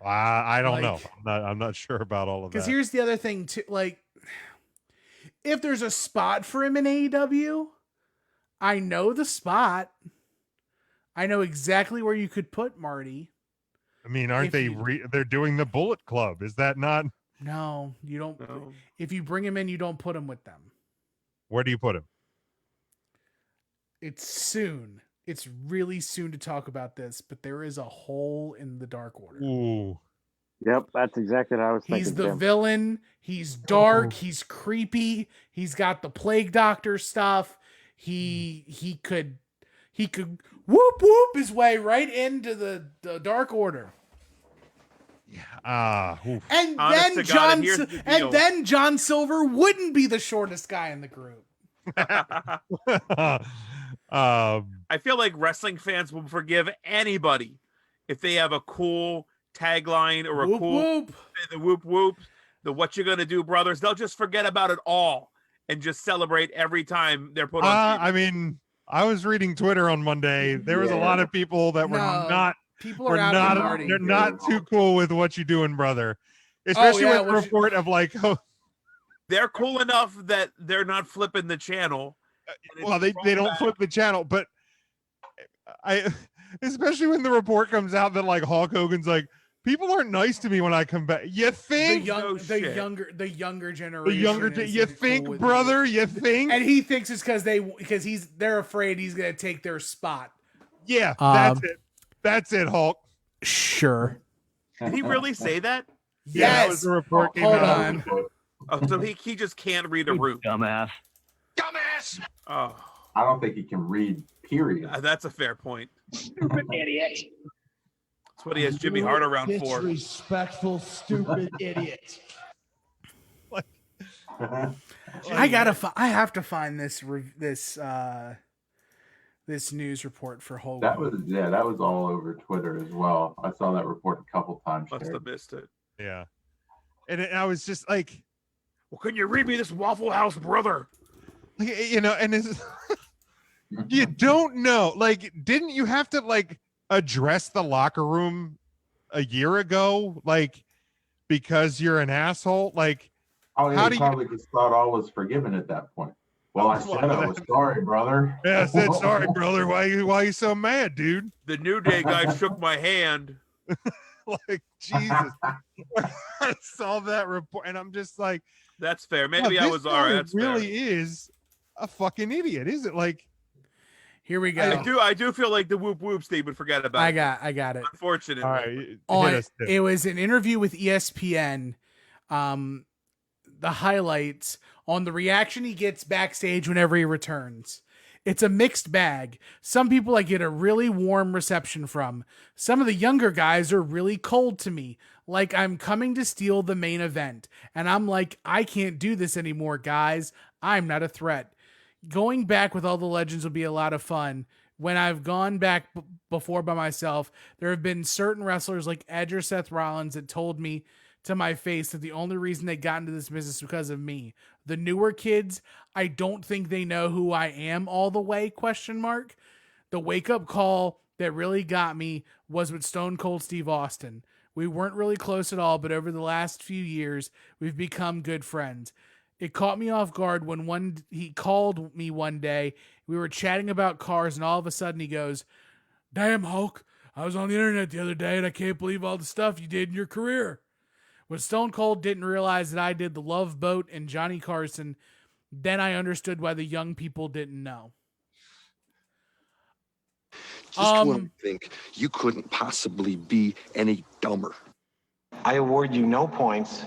A: I don't know. I'm not sure about all of that.
I: Because here's the other thing too. Like, if there's a spot for him in AEW, I know the spot. I know exactly where you could put Marty.
A: I mean, aren't they? They're doing the Bullet Club. Is that not?
I: No, you don't. No. If you bring him in, you don't put him with them.
A: Where do you put him?
I: It's soon. It's really soon to talk about this, but there is a hole in the Dark Order.
A: Ooh.
L: Yep, that's exactly what I was thinking.
I: He's the villain. He's dark. He's creepy. He's got the Plague Doctor stuff. He could whoop his way right into the Dark Order. And then John Silver wouldn't be the shortest guy in the group.
K: I feel like wrestling fans will forgive anybody if they have a cool tagline or a the whoop whoop, the what you gonna do, brothers. They'll just forget about it all and just celebrate every time they're put on TV.
A: I mean, I was reading Twitter on Monday. There was a lot of people that were not.
I: People are out
A: they're not too cool with what you doing, brother. Especially with the report of like,
K: they're cool enough that they're not flipping the channel.
A: Well, they don't flip the channel, but especially when the report comes out that like Hulk Hogan's like, people aren't nice to me when I come back. You think
I: the younger generation?
A: You think, cool brother? You think?
I: And he thinks it's because they're afraid he's gonna take their spot.
A: Yeah, that's it. That's it, Hulk.
I: Sure.
K: Did he really say that?
A: Yeah, that was the report.
I: Hold on.
K: Oh, so he just can't read a root.
C: Dumbass.
K: Oh,
J: I don't think he can read. Period.
K: That's a fair point.
C: Stupid idiot.
K: That's what he has Jimmy Hart around for.
G: Disrespectful, stupid idiot.
I: I have to find this news report for Hogan.
J: That was all over Twitter as well. I saw that report a couple times.
K: Must have missed it.
A: Yeah, and I was just like,
K: "Well, can you read me this Waffle House, brother?"
A: You know, and it's you don't know. Like, didn't you have to like address the locker room a year ago? Like, because you're an asshole. Like,
J: how do you probably just thought all was forgiven at that point? Well, I said I was sorry, brother.
A: Yeah, I said sorry, brother. Why you so mad, dude?
K: The New Day guy shook my hand.
A: Like, Jesus. I saw that report and I'm just like,
K: that's fair. Maybe I was all right. That's
A: really
K: fair.
A: Is a fucking idiot, is it? Like,
I: here we go.
K: I do feel like the whoop whoop Steve would forget about
I: I got it.
K: Unfortunately.
A: All right.
I: It was an interview with ESPN. The highlights on the reaction he gets backstage whenever he returns. It's a mixed bag. Some people I get a really warm reception from. Some of the younger guys are really cold to me. Like I'm coming to steal the main event. And I'm like, I can't do this anymore, guys. I'm not a threat. Going back with all the legends will be a lot of fun. When I've gone back before by myself, there have been certain wrestlers like Edge or Seth Rollins that told me to my face that the only reason they got into this business is because of me. The newer kids, I don't think they know who I am all the way, ? The wake-up call that really got me was with Stone Cold Steve Austin. We weren't really close at all, but over the last few years, we've become good friends. It caught me off guard when he called me one day. We were chatting about cars, and all of a sudden he goes, "Damn, Hulk, I was on the internet the other day, and I can't believe all the stuff you did in your career." When Stone Cold didn't realize that I did The Love Boat and Johnny Carson, Then I understood why the young people didn't know.
Q: Just when I think you couldn't possibly be any dumber.
R: I award you no points,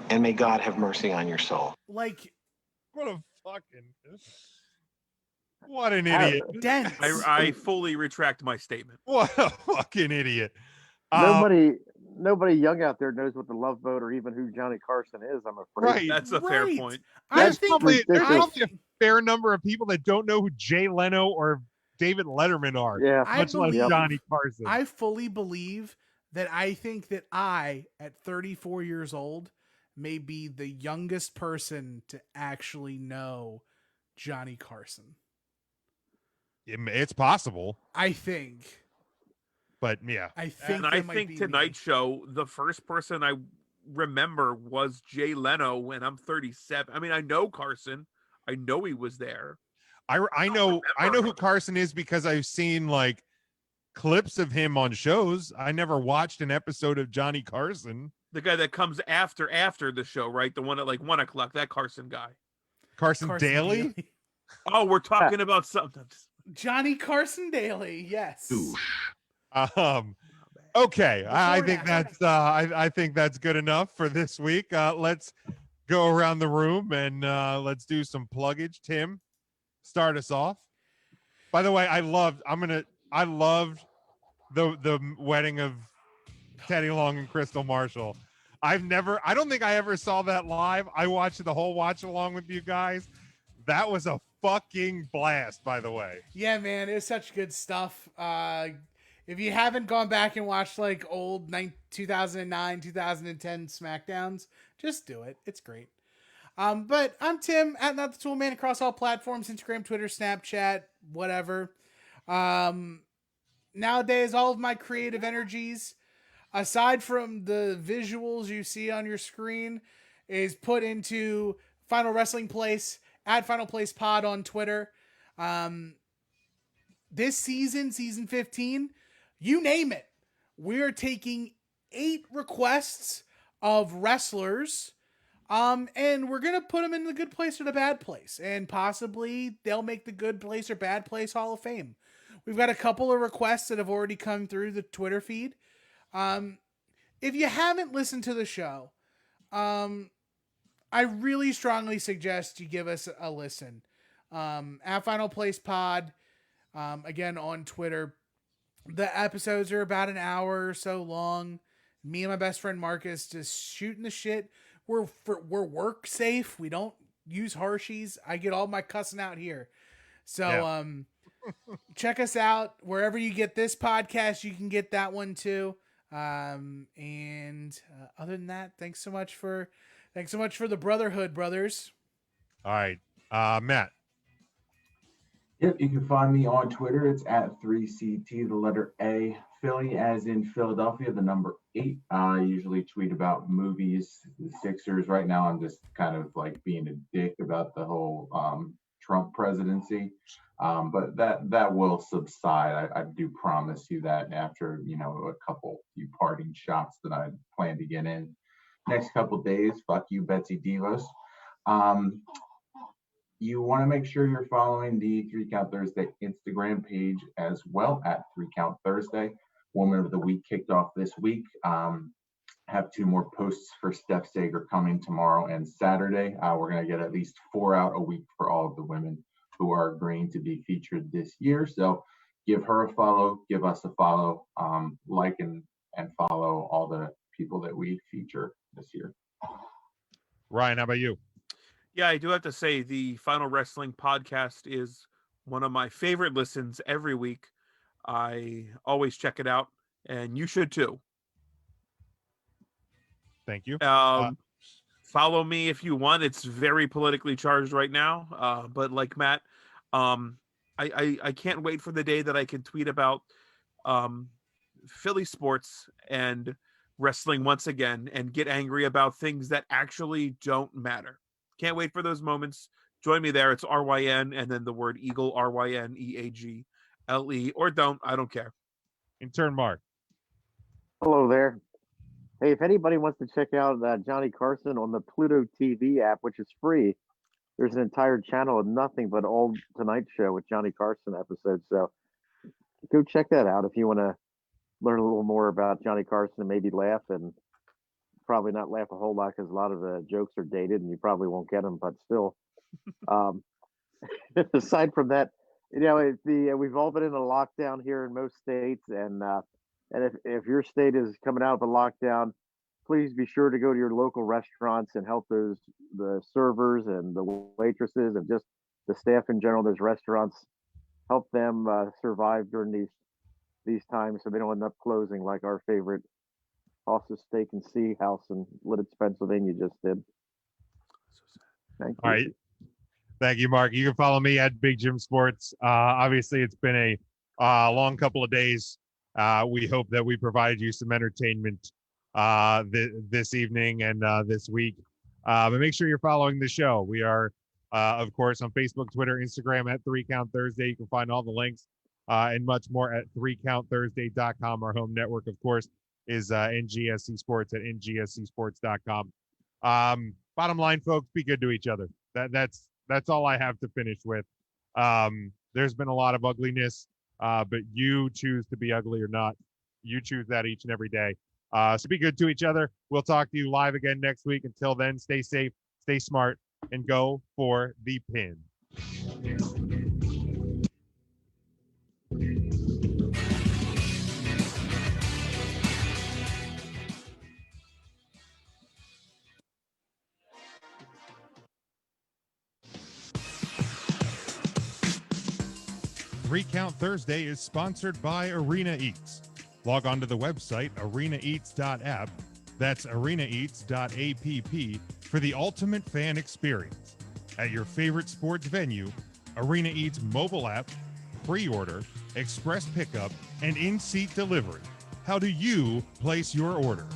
R: and may God have mercy on your soul.
I: Like,
A: what a fucking, what an idiot.
I: Dense.
K: I fully retract my statement.
A: What a fucking idiot.
L: Nobody young out there knows what the Love Boat or even who Johnny Carson is, I'm afraid.
A: Right.
K: That's a fair point.
A: There's probably a fair number of people that don't know who Jay Leno or David Letterman are.
L: Yeah.
A: Much less Johnny Carson.
I: I fully believe that I think that I, at 34 years old, may be the youngest person to actually know Johnny Carson.
A: It's possible.
I: I think.
A: But yeah.
I: I think
K: and I think Tonight Show, the first person I remember was Jay Leno when I'm 37. I mean, I know Carson. I know he was there.
A: I know who Carson is because I've seen like clips of him on shows. I never watched an episode of Johnny Carson.
K: The guy that comes after the show, right? The one at like 1 o'clock, that Carson guy.
A: Carson Daly?
K: Oh, we're talking about something.
I: Johnny Carson Daly, yes.
A: Okay, I think that's I think that's good enough for this week. Let's go around the room and let's do some pluggage. Tim, start us off. By the way, I loved the wedding of Teddy Long and Crystal Marshall. I don't think I ever saw that live. I watched the whole watch along with you guys. That was a fucking blast, by the way.
I: Yeah, man, it was such good stuff. If you haven't gone back and watched like old 2009, 2010 SmackDowns, just do it. It's great. But I'm Tim, at Not the Tool Man, across all platforms, Instagram, Twitter, Snapchat, whatever. Nowadays, all of my creative energies, aside from the visuals you see on your screen, is put into Final Wrestling Place, at Final Place Pod on Twitter. This season 15, you name it, we're taking 8 requests of wrestlers, and we're gonna put them in the good place or the bad place, and possibly they'll make the good place or bad place Hall of Fame. We've got a couple of requests that have already come through the Twitter feed. If you haven't listened to the show, I really strongly suggest you give us a listen. At Final Place Pod, again on Twitter. The episodes are about an hour or so long. Me and my best friend Marcus just shooting the shit. We're work safe. We don't use harshies. I get all my cussing out here. So check us out wherever you get this podcast. You can get that one too. And other than that, thanks so much for the brotherhood, brothers.
A: All right, Matt.
J: Yep, you can find me on Twitter. It's at 3CT, the letter A, Philly, as in Philadelphia, the number 8. I usually tweet about movies, the Sixers. Right now, I'm just kind of like being a dick about the whole Trump presidency. But that will subside. I do promise you that after, a few parting shots that I plan to get in. Next couple days, fuck you, Betsy Divas. You want to make sure you're following the 3 Count Thursday Instagram page as well at 3 Count Thursday. Woman of the Week kicked off this week. Have 2 more posts for Steph Sager coming tomorrow and Saturday. We're going to get at least 4 out a week for all of the women who are agreeing to be featured this year. So give her a follow, give us a follow, like and follow all the people that we feature this year.
A: Ryan, how about you?
K: Yeah, I do have to say the Final Wrestling Podcast is one of my favorite listens every week. I always check it out, and you should too.
A: Thank you.
K: Follow me if you want. It's very politically charged right now, but like Matt, I can't wait for the day that I can tweet about Philly sports and wrestling once again and get angry about things that actually don't matter. Can't wait for those moments. Join me there. It's RYN and then the word Eagle, RYNEAGLE, or don't. I don't care.
A: Intern Mark.
L: Hello there. Hey, if anybody wants to check out Johnny Carson on the Pluto TV app, which is free, there's an entire channel of nothing but old Tonight Show with Johnny Carson episodes. So go check that out if you want to learn a little more about Johnny Carson and maybe laugh, and probably not laugh a whole lot because a lot of the jokes are dated and you probably won't get them. But still, aside from that, we've all been in a lockdown here in most states, and if your state is coming out of a lockdown, please be sure to go to your local restaurants and help the servers and the waitresses and just the staff in general. Those restaurants, help them survive during these times so they don't end up closing like our favorite Hoss's Steak and Sea House in Lidditz, Pennsylvania just did. Thank you.
A: All right. Thank you, Mark. You can follow me at Big Jim Sports. Obviously, it's been a long couple of days. We hope that we provided you some entertainment this evening and this week. But make sure you're following the show. We are, of course, on Facebook, Twitter, Instagram at 3 Count Thursday. You can find all the links and much more at 3countthursday.com. Our home network, of course, is NGSC Sports at ngscsports.com. Bottom line, folks, be good to each other. That's all I have to finish with. There's been a lot of ugliness, but you choose to be ugly or not. You choose that each and every day. So be good to each other. We'll talk to you live again next week. Until then, stay safe, stay smart, and go for the pin. 3 Count Thursday is sponsored by Arena Eats. Log on to the website arenaeats.app. That's arenaeats.app for the ultimate fan experience. At your favorite sports venue, Arena Eats mobile app, pre-order, express pickup, and in-seat delivery. How do you place your order?